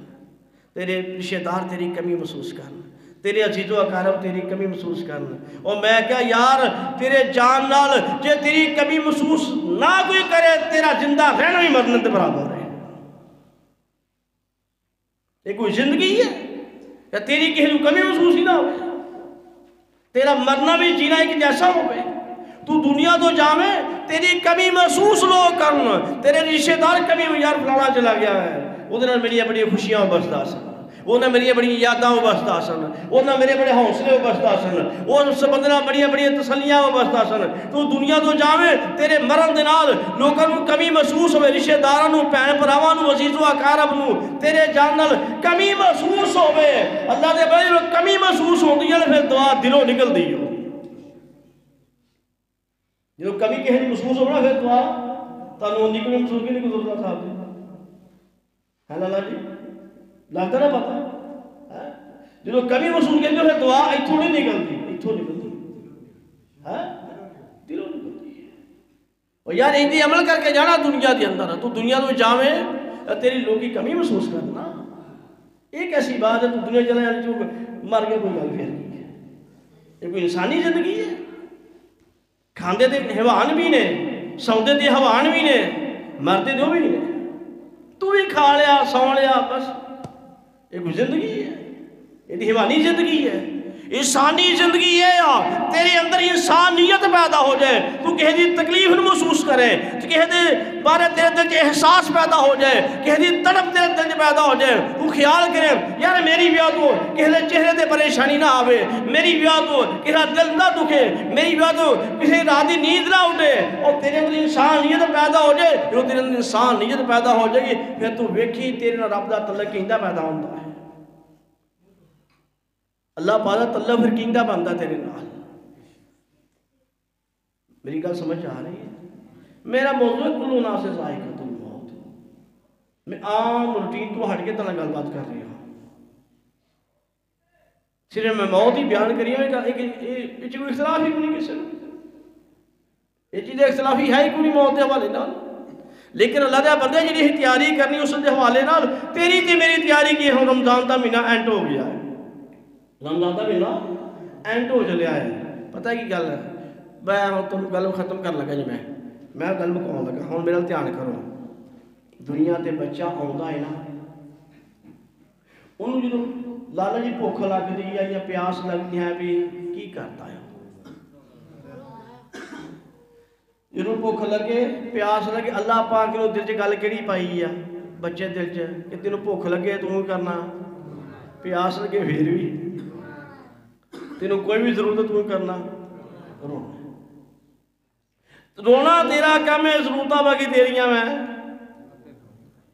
تیرے رشتہ دار تیری کمی محسوس کرن، تیرے عزیز و اقارب تیری کمی محسوس کرن، اور میں کہا یار تیرے جان نال جے تیری کمی محسوس نہ کوئی کرے تیرا زندہ رہنا بھی مرنے تے برابر ہے۔ یہ کوئی زندگی ہے یا تیری کسی کمی محسوس ہی نہ ہو، تیرا مرنا بھی جینا ایک جیسا ہو گئے، تو دنیا تو جامع تیری کمی محسوس لوگ کرنا، تیرے رشتہ دار کمی میں یار فلانا چلا گیا ہے ادھر میری بڑی خوشیاں بستا سن، انہیں میری بڑی یاداں بستا سن، انہیں میرے بڑے حوصلے بستا سن، وہ سبندنا بڑی بڑی تسلیاں بستا سن، تو دنیا تو جامع تیرے مرن دے نال لوگوں کو کمی محسوس ہوئے، رشتہ داراں بھین بھراواں عزیز و اقارب تیرے جان نال کمی محسوس ہوئے، اللہ دے بڑے کمی محسوس ہوندی ہے پھر دعا دلوں نکل دی ہو، جو کمی کہیں محسوس ہونا پھر دعا تانوں نکلے محسوس کی نہیں گزرتا صاحب جی ہے نا اللہ جی لگتا نہ پتا جو کمی محسوس کی پھر دعا ایتھوں نہیں نکلتی، ایتھوں نکلتی دلوں نکلتی ہے، اور یار ایندی عمل کر کے جانا دنیا دے اندر، تو دنیا تو جاویں تیری لوگ کی کمی محسوس کرنا ایک ایسی بات ہے، تو دنیا چلا جانے جو مر کے کوئی گل پھر نہیں ہے، یہ کوئی انسانی زندگی ہے، کھاندے دے حیوان بھی نے، سوندے دے حیوان بھی نے، مردے دے بھی نے، تو بھی کھا لیا سو لیا بس، یہ کوئی زندگی ہے، یہ حیوانی زندگی ہے، انسانی زندگی ہے، تیرے اندر انسانیت پیدا ہو جائے، تو کہہ دی تکلیف محسوس کرے، تو کہہ دی بارے تیرے دل کے احساس پیدا ہو جائے، کہہ دی تڑپ تیرے دل کے پیدا ہو جائے، تو خیال کرے یار میری بیاہ تو کہہ دے چہرے دے پریشانی نہ آوے، میری بیاہ تو کہہ دے دل نہ دکھے، میری بیاہ تو کسی رات دی نیند نہ اٹھے، اور تیرے اندر انسانیت پیدا ہو جائے، جو تیرے اندر انسانیت پیدا ہو جائے گی پھر تو ویکھی تیرے نال رب دا تعلق کیندہ پیدا ہوتا ہے، اللہ پالا تعلق پھر کیندہ بنتا تیرے نال۔ میری گل سمجھ آ رہی ہے؟ میرا موضوع کل ناس ذائقۃ الموت، میں عام روٹین تو ہٹ کے تنہ گل بات کر رہی ہوں، صرف میں موت ہی بیان کری ہوں، یہ کوئی اختلاف ہی نہیں کسی نے، یہ چیز اختلاف ہی ہے ہی کوئی موت دے حوالے نال، لیکن اللہ دے بندے جی تیاری کرنی اس دے حوالے نال تیری تے میری تیاری کی ہوں، رمضان دا مہینہ اینڈ ہو گیا ہے، رمضان دا مہینہ اینڈ ہو چلیا ہے، پتہ ہے کی گل ہے، میں تم گل ختم کر لگا جی میں گل مکاؤں لگا، ہوں میرا دھیان کرو، دنیا تے بچہ آਉਂدا ہے نا، انہوں جدو لالا جی بھوک لگ دی ہے یا پیاس لگتی ہے بھی کی کرتا ہے، جنہوں بھوک لگے پیاس لگے اللہ پاک نے دل چ گل کیڑی پائی ہے بچے دل چ کہ تینوں بھوک لگے تو کرنا، پیاس لگے پھر بھی تینوں کوئی بھی ضرورت تو کرنا رونا، رونا تیرا کم ہے، ضرورتاں باقی تیریاں میں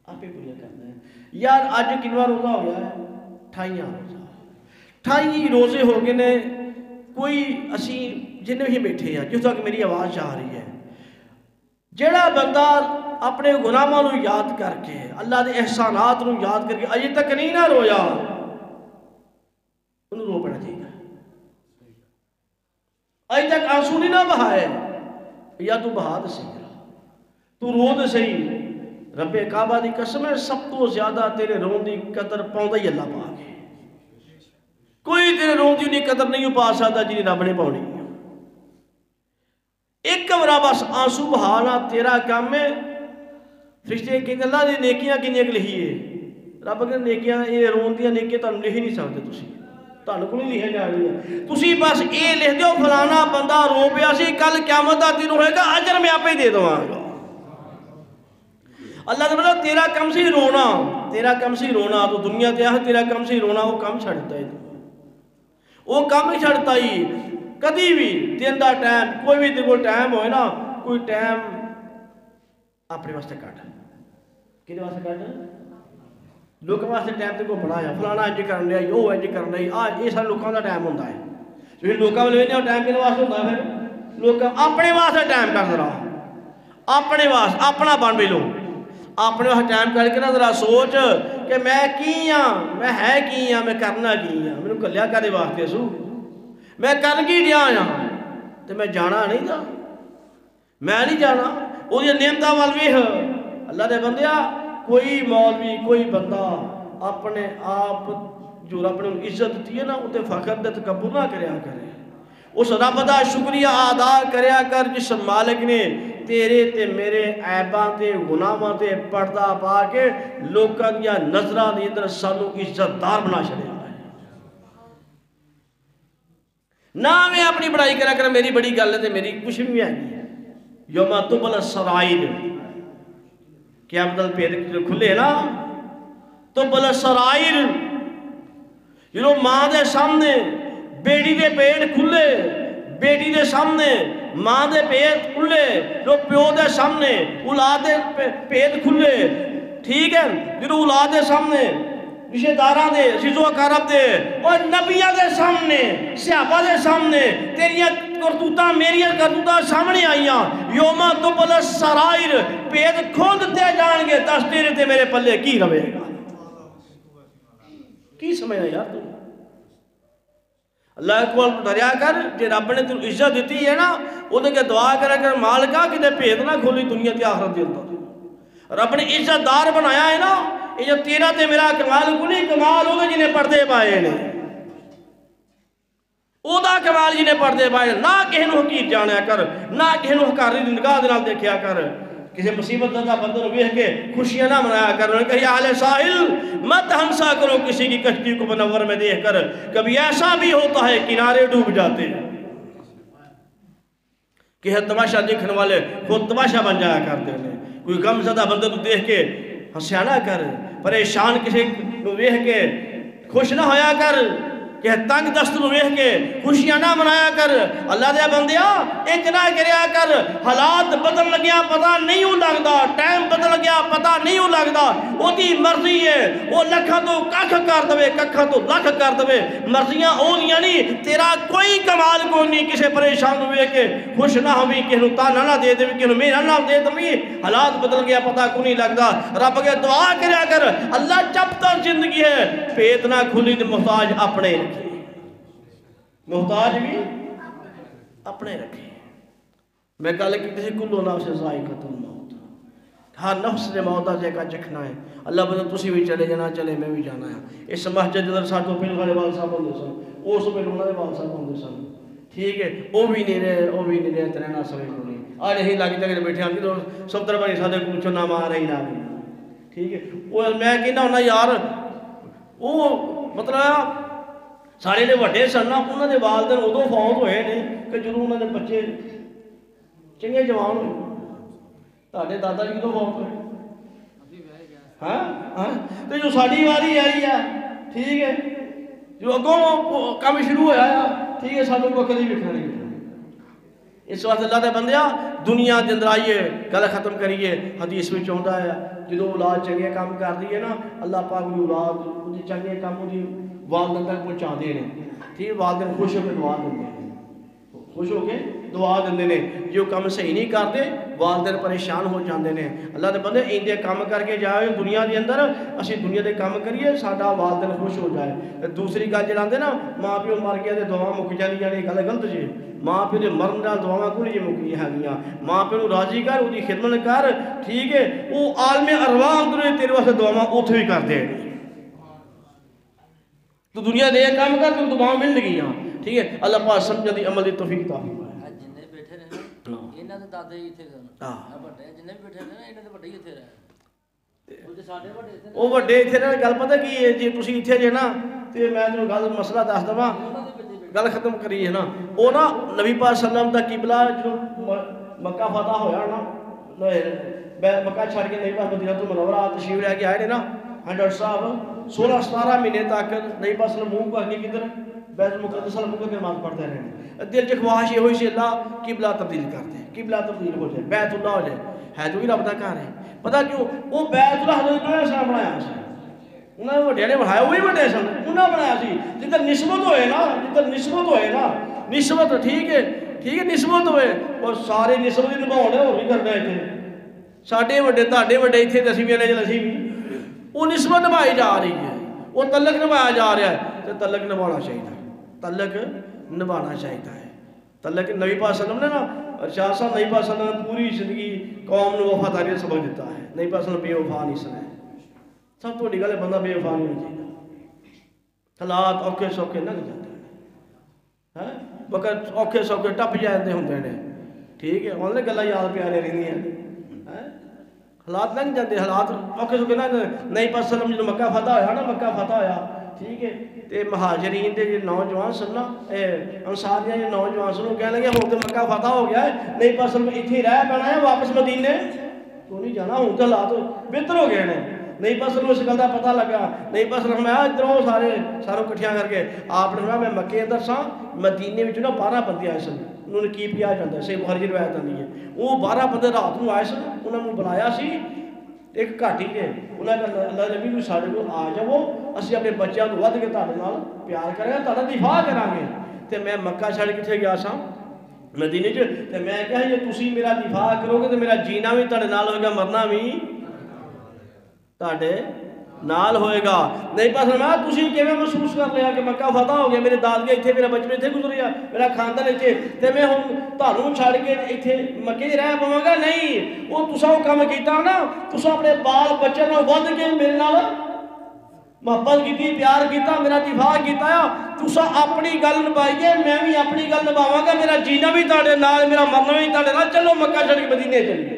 آپ ہی پوریا کرنا ہے۔ یار آج کنواں روزہ ہو گیا ہے، 28 روزہ، 28 روزے ہو گئے نے، کوئی اسی جن بھی بیٹھے ہیں جس تک میری آواز جا رہی ہے، جڑا بندہ اپنے گناہاں نوں یاد کر کے اللہ دے احسانات نوں یاد کر کے اجے تک نہیں نہ رویا، انہوں رو پڑنا چاہیے، اجے تک آنسو نہیں نہ بہائے، یا تو بہا دے صحیح، تو رو دے صحیح، رب کعبہ دی قسم ہے سب تو زیادہ تیرے رون دی قدر پاؤں ہی اللہ پاک ہے، کوئی تیرے رون دی نہیں قدر نہیں پا سکتا جی رب نے پاؤنی، ایک کمرہ بس آنسو بہانا تیرا کام ہے، فرشتے کہ اللہ دی نیکیاں کنیاں لکھیے رب کہ نیکیاں یہ رون دیاں نیکیاں تانوں لکھ نہیں سکتے تسی تانوں کو نہیں لکھیا جا رہی تسی بس یہ لکھ دیو فلانا بندہ رو پیا سی کل قیامت دا دن ہوئے گا اجر میں آپ ہی دے دواں گا اللہ نے بولا تیرا کم سی رونا تیرا کم سی رونا تو دنیا تے تیرا کم سی رونا وہ کم چھڑتا ہے وہ کم ہی چھڑتا ہی کدی بھی دن دا ٹائم کوئی بھی تے کوئی ٹائم ہوئے نا کوئی ٹائم اپنے واسطے کٹ کدے واسطے کٹ لوکاں واسطے ٹائم تے کو بنایا فلانا انج کرن لیا وہ انج کرن لئی یہ سارے لوکاں دا ٹائم ہوندا ہے جو لوکاں ولے نے ٹائم کدے واسطے ہوندا پھر لوکاں اپنے واسطے ٹائم کر رہا اپنے واسطے اپنا بن بھی لو اپنے واسطے ٹائم کر کے نا ذرا سوچ کہ میں کی ہاں میں ہے کی ہاں میں کرنا کی ہاں مینوں گلیا کدے واسطے سو میں کر کی ڈیا ہاں تے میں جانا نہیں تھا میں نہیں جانا وہ نعمتاں ول ویکھ اللہ دے بندیا کوئی مولوی کوئی بندہ اپنے آپ جو رب نے عزت دیتی ہے نا وہ تے فخر تے تکبر نہ کریا کرے اس رب دا شکریہ ادا کریا کر جس مالک نے تیرے تے میرے عیباں تے گناہاں تے پردہ پا کے لوکاں دیاں نظراں دے اندر سانوں عزت دار بنا چھڑیا ہے نہ میں اپنی بڑائی کرا کر میری بڑی گل ہے تے میری کچھ نہیں ہے یوم تبل السرائر قیامت دل پید کھلے نا تبل السرائر جو ماں دے سامنے بیٹی دے پیٹ کھلے بیٹی دے سامنے ماں دے پیٹ کھلے جو پیو دے سامنے اولاد دے پیٹ کھلے ٹھیک ہے جو اولاد دے سامنے رشتہ داراں دے عزیزو اقارب دے اور نبیاں دے سامنے صحابہ دے سامنے تیریاں کرتوتاں میریاں کرتوتاں سامنے آئیاں یوم تبل السرائر پید کھولتے جان گے دس تیرے تے میرے پلے کی روے گا کی سمجھنا یار تو اللہ کو دریا کر جے رب نے تینوں عزت دیتی ہے نا وہ تے کہ دعا کرا کر مالکا کتے پید نہ کھولی دنیا تے آخرت دے اندر رب نے عزت دار بنایا ہے نا یہ جو تیرا تے میرا کمال کو نہیں کمال ہوگا جنہیں پردے پائے نے او دا کمال جنہیں پردے پائے نہ کہنو حقیق جانا کر نہ کہنو حکاری نگاہ دنال دیکھیا کر کسی مصیبت زدہ بندر ویہ کے خوشیاں نہ منایا کر انہوں نے کہا اہل ساحل مت ہنسا کرو کسی کی کشتی کو منور میں دیکھ کر کبھی ایسا بھی ہوتا ہے کنارے ڈوب جاتے ہیں کہ تماشا دیکھنے والے خود تماشا بن جایا کرتے ہیں کوئی غم زدہ بندر تو دیکھ کے ہنسیا نہ کر پریشان کسی کو دیکھ کے خوش نہ ہویا کر کہ تنگ دست نو ویکھ کے خوشیاں نہ منایا کر اللہ دے بندیا اتنا کریا کر حالات بدل لگیا پتہ نہیں ہو لگدا ٹائم بدل گیا پتہ نہیں ہو لگدا او دی مرضی ہے او لکھاں تو ککھ کر دے ککھاں تو لکھ کر دے مرضیاں او دیاں نہیں تیرا کوئی کمال کو نہیں کسے پریشان نو ویکھ کے خوش نہ ہووی کسے نو تانا نہ دے دے کسے نو میرا نہ دے دے حالات بدل گیا پتہ کو نہیں لگدا رب کے دعا کریا کر اللہ جب تک زندگی ہے پیت نہ کھلی تے محتاج اپنے محتاج بھی اپنے رکھے میں کہا کہ کسی کلو نفس ذائقۃ الموت ہر نفس نے موت سے کا چکھنا ہے اللہ بدل تسی بھی چلے جانا چلے میں بھی جانا ہے اس مسجد جدر ساتھوں پہل والے وال صاحب ہوندے سن اس پہل والے وال صاحب ہوندے سن ٹھیک ہے وہ بھی نہیں رہے ترہنا سوے کو نہیں آج ہی لگی تک بیٹھے ہم تو سب طرح بنی سادے کچھ نہ مارا ہی نہ ٹھیک ہے وہ میں کہنا ہونا یار وہ مطلب سارے نے وڈے سن انہوں نے والدین ادو فوت ہوئے نے کہ جدوں انہوں نے بچے چنگے جوان ہوئے تے دادا جی کدوں فوت ہوئے ہاں تو جو ساری واری آئی ہے ٹھیک ہے جو اگوں کام شروع ہوا ہے ٹھیک ہے سانوں کو کدی ویکھنا نہیں اس واسطے اللہ دے بندیا دنیا دے اندر آئیے گل ختم کریے حدیث میں چاہتا ہے جدوں اولاد چنگے کام کر دی ہے نا اللہ پاک دی اولاد دی چنگے کام دی والدین تک پہنچا دے رہے ٹھیک والدین خوش ہو کے دعا دیندے ہیں خوش ہو کے دعا دیندے ہیں جو کام صحیح نہیں کرتے والدین پریشان ہو جاندے ہیں اللہ دے بندے ایندے کام کر کے جائے دنیا دے اندر اسی دنیا دے کام کریے ساڈا والدین خوش ہو جائے دوسری گل جڑاندے نا ماں پیو مر گیا تے دعا مک جاندیاں نے گل غلط جی ماں پیو دے مرن نال دعاواں کوئی نہیں مکدیاں ہیگیاں ماں پیو نوں راضی کر اودی خدمت کر ٹھیک ہے او عالم ارواح اندر تیرے واسطے دعاواں اوتھے بھی کر دے تو دنیا دے کام کر تو دعاواں مل گئیاں ٹھیک ہے اللہ پاک سمجھ دی عمل دی توفیق عطا فرمائے
جنے بیٹھے رہے انہاں دے دادے ہی ایتھے رہن ہاں بڑے جنے بیٹھے رہے انہاں دے بڑے ہی ایتھے رہے
ਉਹ ਵੱਡੇ ਇੱਥੇ ਨਾਲ ਗੱਲ ਪਤਾ ਕੀ ਹੈ, ਜੇ ਤੁਸੀਂ ਇੱਥੇ ਜੇ ਨਾ ਤੇ ਮੈਂ ਤੁਹਾਨੂੰ ਗੱਲ ਮਸਲਾ ਦੱਸ ਦਵਾਂ, ਗੱਲ ਖਤਮ ਕਰੀਏ ਨਾ। ਉਹ ਨਾ ਨਬੀ ਪਾਕ ਸੱਲਮ ਦਾ ਕਿਬਲਾ ਜਦੋਂ ਮੱਕਾ ਫਤਹ ਹੋਇਆ ਨਾ, ਮੱਕਾ ਛੱਡ ਕੇ ਨਬੀ ਪਾਕ ਮਦੀਨਾ ਤੋਂ ਮੁਨੱਵਰਾ ਤਸ਼ਰੀਫ ਲੈ ਕੇ ਆਏ ਨੇ ਨਾ, ਡਾਕਟਰ ਸਾਹਿਬ 16-17 ਮਹੀਨੇ ਤੱਕ ਨਬੀ ਪਾਕ ਸੱਲਮ ਮੂੰਹ ਕਰਕੇ ਕਿਧਰ ਬੈਤ ਮੁਕੱਦਸ ਮੁੱਕ ਕੇ ਨਮਾਜ਼ ਪੜ੍ਹਦੇ ਰਹੇ। ਦਿਲ 'ਚ ਖਵਾਹਿਸ਼ ਇਹੋ ਹੀ ਸੀ ਅੱਲਾ ਕਿਬਲਾ ਤਬਦੀਲ ਕਰ ਦੇ, ਕਿਬਲਾ ਤਬਦੀਲ ਹੋ ਜਾਏ, ਬੈਤੁੱਲਾ ਹੋ ਜਾਏ। ਹੈ ਜੋ ਵੀ ਰੱਬ ਦਾ ਘਰ ਹੈ। ਪਤਾ ਕਿਉਂ? ਉਹ ਬੈਤੁੱਲਾ ਹਜ਼ਰਤ ਇਬਰਾਹੀਮ ਨੇ ਬਣਾਇਆ ਸੀ, ਉਹਨਾਂ ਨੇ ਵੱਡਿਆਂ ਨੇ ਬਣਾਇਆ, ਉਹ ਵੀ ਵੱਡੇ ਸਨ, ਉਹਨਾਂ ਬਣਾਇਆ ਸੀ। ਜਿੱਦਾਂ ਨਿਸਬਤ ਹੋਏ ਨਾ, ਜਿੱਦਾਂ ਨਿਸਬਤ ਹੋਏ ਨਾ, ਨਿਸਬਤ ਠੀਕ ਹੈ, ਠੀਕ ਹੈ, ਨਿਸਬਤ ਹੋਏ ਔਰ ਸਾਰੇ ਨਿਸਬਤ ਹੀ ਨਿਭਾਉਣੇ, ਹੋਰ ਵੀ ਕਰਨਾ ਇੱਥੇ। ਸਾਡੇ ਵੱਡੇ ਤੁਹਾਡੇ ਵੱਡੇ ਇੱਥੇ ਤੇ ਅਸੀਂ ਵੀ ਇਹਨੇ ਅਸੀਂ ਵੀ, ਉਹ ਨਿਸਬਤ ਨਿਭਾਈ ਜਾ ਰਹੀ ਹੈ, ਉਹ ਤਲਕ ਨਿਭਾਇਆ ਜਾ ਰਿਹਾ ਹੈ। ਤੇ ਤਲਕ ਨਿਭਾਉਣਾ ਚਾਹੀਦਾ, ਤਲਕ ਨਿਭਾਉਣਾ ਚਾਹੀਦਾ ਹੈ। ਤਲਕ ਨਬੀ ਪਾਕ ਸੱਲਮ ਨੇ ਨਾ, ਅਰਸ਼ਾਦ ਸਾਹਿਬ ਨਬੀ ਪਾਕ ਸੱਲਮ ਨੇ ਪੂਰੀ ਜ਼ਿੰਦਗੀ ਕੌਮ ਨੂੰ ਵਫਾਦਾਰੀ ਦਾ ਸਬਕ ਦਿੱਤਾ ਹੈ। ਨਬੀ ਪਾਕ ਸੱਲਮ ਬੇਵਫਾ ਨਹੀਂ ਸਨ। ਸਭ ਤੋਂ ਵੱਡੀ ਗੱਲ ਹੈ ਬੰਦਾ ਬੇਵਫਾ ਨਹੀਂ ਹੋਣਾ ਚਾਹੀਦਾ। ਹਾਲਾਤ ਔਖੇ ਸੌਖੇ ਲੰਘ ਜਾਂਦੇ ਹੈ, ਵਕਤ ਔਖੇ ਸੌਖੇ ਟੱਪ ਜਾਂਦੇ ਹੁੰਦੇ ਨੇ, ਠੀਕ ਹੈ, ਉਹਨਾਂ ਨੇ ਗੱਲਾਂ ਯਾਦ ਪਿਆਰੀਆਂ ਰਹਿੰਦੀਆਂ ਹੈ। ਹਾਲਾਤ ਲੰਘ ਜਾਂਦੇ, ਹਾਲਾਤ ਔਖੇ ਸੌਖੇ ਲੰਘ ਜਾਂਦੇ। ਨਬੀ ਪਾਕ ਸੱਲਮ ਜਦੋਂ ਮੱਕਾ ਫਤਹ ਹੋਇਆ ਨਾ, ਮੱਕਾ ਫਤਹ ਹੋਇਆ, ਠੀਕ ਹੈ, ਤੇ ਮਹਾਜਰੀਨ ਦੇ ਜਿਹੜੇ ਨੌਜਵਾਨ ਸਨ ਨਾ, ਇਹ ਅੰਸਾਰੀਆਂ ਦੇ ਨੌਜਵਾਨ ਸਨ, ਉਹ ਕਹਿਣ ਲੱਗੇ ਹੁਣ ਤੇ ਮੱਕਾ ਫਤਹ ਹੋ ਗਿਆ ਹੈ, ਨਬੀ ਪਾਕ ਸੱਲਮ ਇੱਥੇ ਹੀ ਰਹਿ ਪੈਣਾ ਹੈ, ਵਾਪਸ ਮਦੀਨੇ ਤੋਂ ਨਹੀਂ ਜਾਣਾ, ਹੁਣ ਤਾਂ ਹਾਲਾਤ ਬਿਹਤਰ ਹੋ ਗਏ ਨੇ। ਨਬੀ ਪਾਕ ਸੱਲਮ ਨੂੰ ਇਸ ਗੱਲ ਦਾ ਪਤਾ ਲੱਗਾ। ਨਬੀ ਪਾਕ ਸੱਲਮ ਮੈਂ ਇੱਧਰੋਂ ਸਾਰੇ ਇਕੱਠਿਆਂ ਕਰਕੇ ਆਪ ਨੇ ਮੈਂ ਮੱਕੇ ਅੰਦਰ ਸਾਂ, ਮਦੀਨੇ ਵਿੱਚ ਨਾ 12 ਬੰਦੇ ਆਏ ਸਨ, ਉਹਨੂੰ ਨਕੀਬ ਕਿਹਾ ਜਾਂਦਾ, ਸੇ ਬੁਖਾਰੀ ਦੀ ਰਿਵਾਇਤ ਆਉਂਦੀ ਹੈ। ਉਹ 12 ਬੰਦੇ ਰਾਤ ਨੂੰ ਆਏ ਸਨ, ਉਹਨਾਂ ਨੂੰ ਬੁਲਾਇਆ ਸੀ ਇੱਕ ਘਾਟੀ 'ਤੇ। ਉਹਨਾਂ ਨੇ ਅੱਲਾ ਨਬੀ ਨੂੰ ਸਾਡੇ ਕੋਲ ਆ ਜਾਵੋ, ਅਸੀਂ ਆਪਣੇ ਬੱਚਿਆਂ ਤੋਂ ਵੱਧ ਕੇ ਤੁਹਾਡੇ ਨਾਲ ਪਿਆਰ ਕਰਾਂਗੇ, ਤੁਹਾਡਾ ਦਿਫਾਅ ਕਰਾਂਗੇ। ਤੇ ਮੈਂ ਮੱਕਾ ਛੱਡ ਕਿੱਥੇ ਗਿਆ ਸਾਂ? ਮਦੀਨੇ 'ਚ। ਤੇ ਮੈਂ ਕਿਹਾ ਜੇ ਤੁਸੀਂ ਮੇਰਾ ਦਿਫਾਅ ਕਰੋਗੇ ਤੇ ਮੇਰਾ ਜੀਣਾ ਵੀ ਤੁਹਾਡੇ ਨਾਲ ਹੋਏਗਾ, ਮਰਨਾ ਵੀ ਤੁਹਾਡੇ ਨਾਲ ਹੋਏਗਾ। ਨਹੀਂ ਪਾਸ ਮੈਂ ਤੁਸੀਂ ਕਿਵੇਂ ਮਹਿਸੂਸ ਕਰ ਲਿਆ ਕਿ ਮੱਕਾ ਫਤਹ ਹੋ ਗਿਆ, ਮੇਰੇ ਦਾਦਕੇ ਇੱਥੇ, ਮੇਰਾ ਬਚਪਨ ਇੱਥੇ ਗੁਜ਼ਰਿਆ, ਮੇਰਾ ਖਾਨਦਾਨ ਇੱਥੇ, ਤੇ ਮੈਂ ਹੁਣ ਤੁਹਾਨੂੰ ਛੱਡ ਕੇ ਇੱਥੇ ਮੱਕੇ 'ਚ ਰਹਿ ਪਵਾਂਗਾ? ਨਹੀਂ, ਉਹ ਤੁਸੀਂ ਉਹ ਕੰਮ ਕੀਤਾ ਨਾ, ਤੁਸੀਂ ਆਪਣੇ ਬਾਲ ਬੱਚਿਆਂ ਨਾਲ ਵੱਧ ਕੇ ਮੇਰੇ ਨਾਲ ਮੁਹੱਬਤ ਕੀਤੀ, ਪਿਆਰ ਕੀਤਾ, ਮੇਰਾ ਦਿਫਾਅ ਕੀਤਾ। ਤੁਸੀਂ ਆਪਣੀ ਗੱਲ ਨਿਭਾਈਏ, ਮੈਂ ਵੀ ਆਪਣੀ ਗੱਲ ਨਿਭਾਵਾਂਗਾ, ਮੇਰਾ ਜੀਣਾ ਵੀ ਤੁਹਾਡੇ ਨਾਲ, ਮੇਰਾ ਮਰਨਾ ਵੀ ਤੁਹਾਡੇ ਨਾਲ। ਚਲੋ ਮੱਕਾ ਛੱਡ ਕੇ ਮਦੀਨੇ ਚਲੀਏ।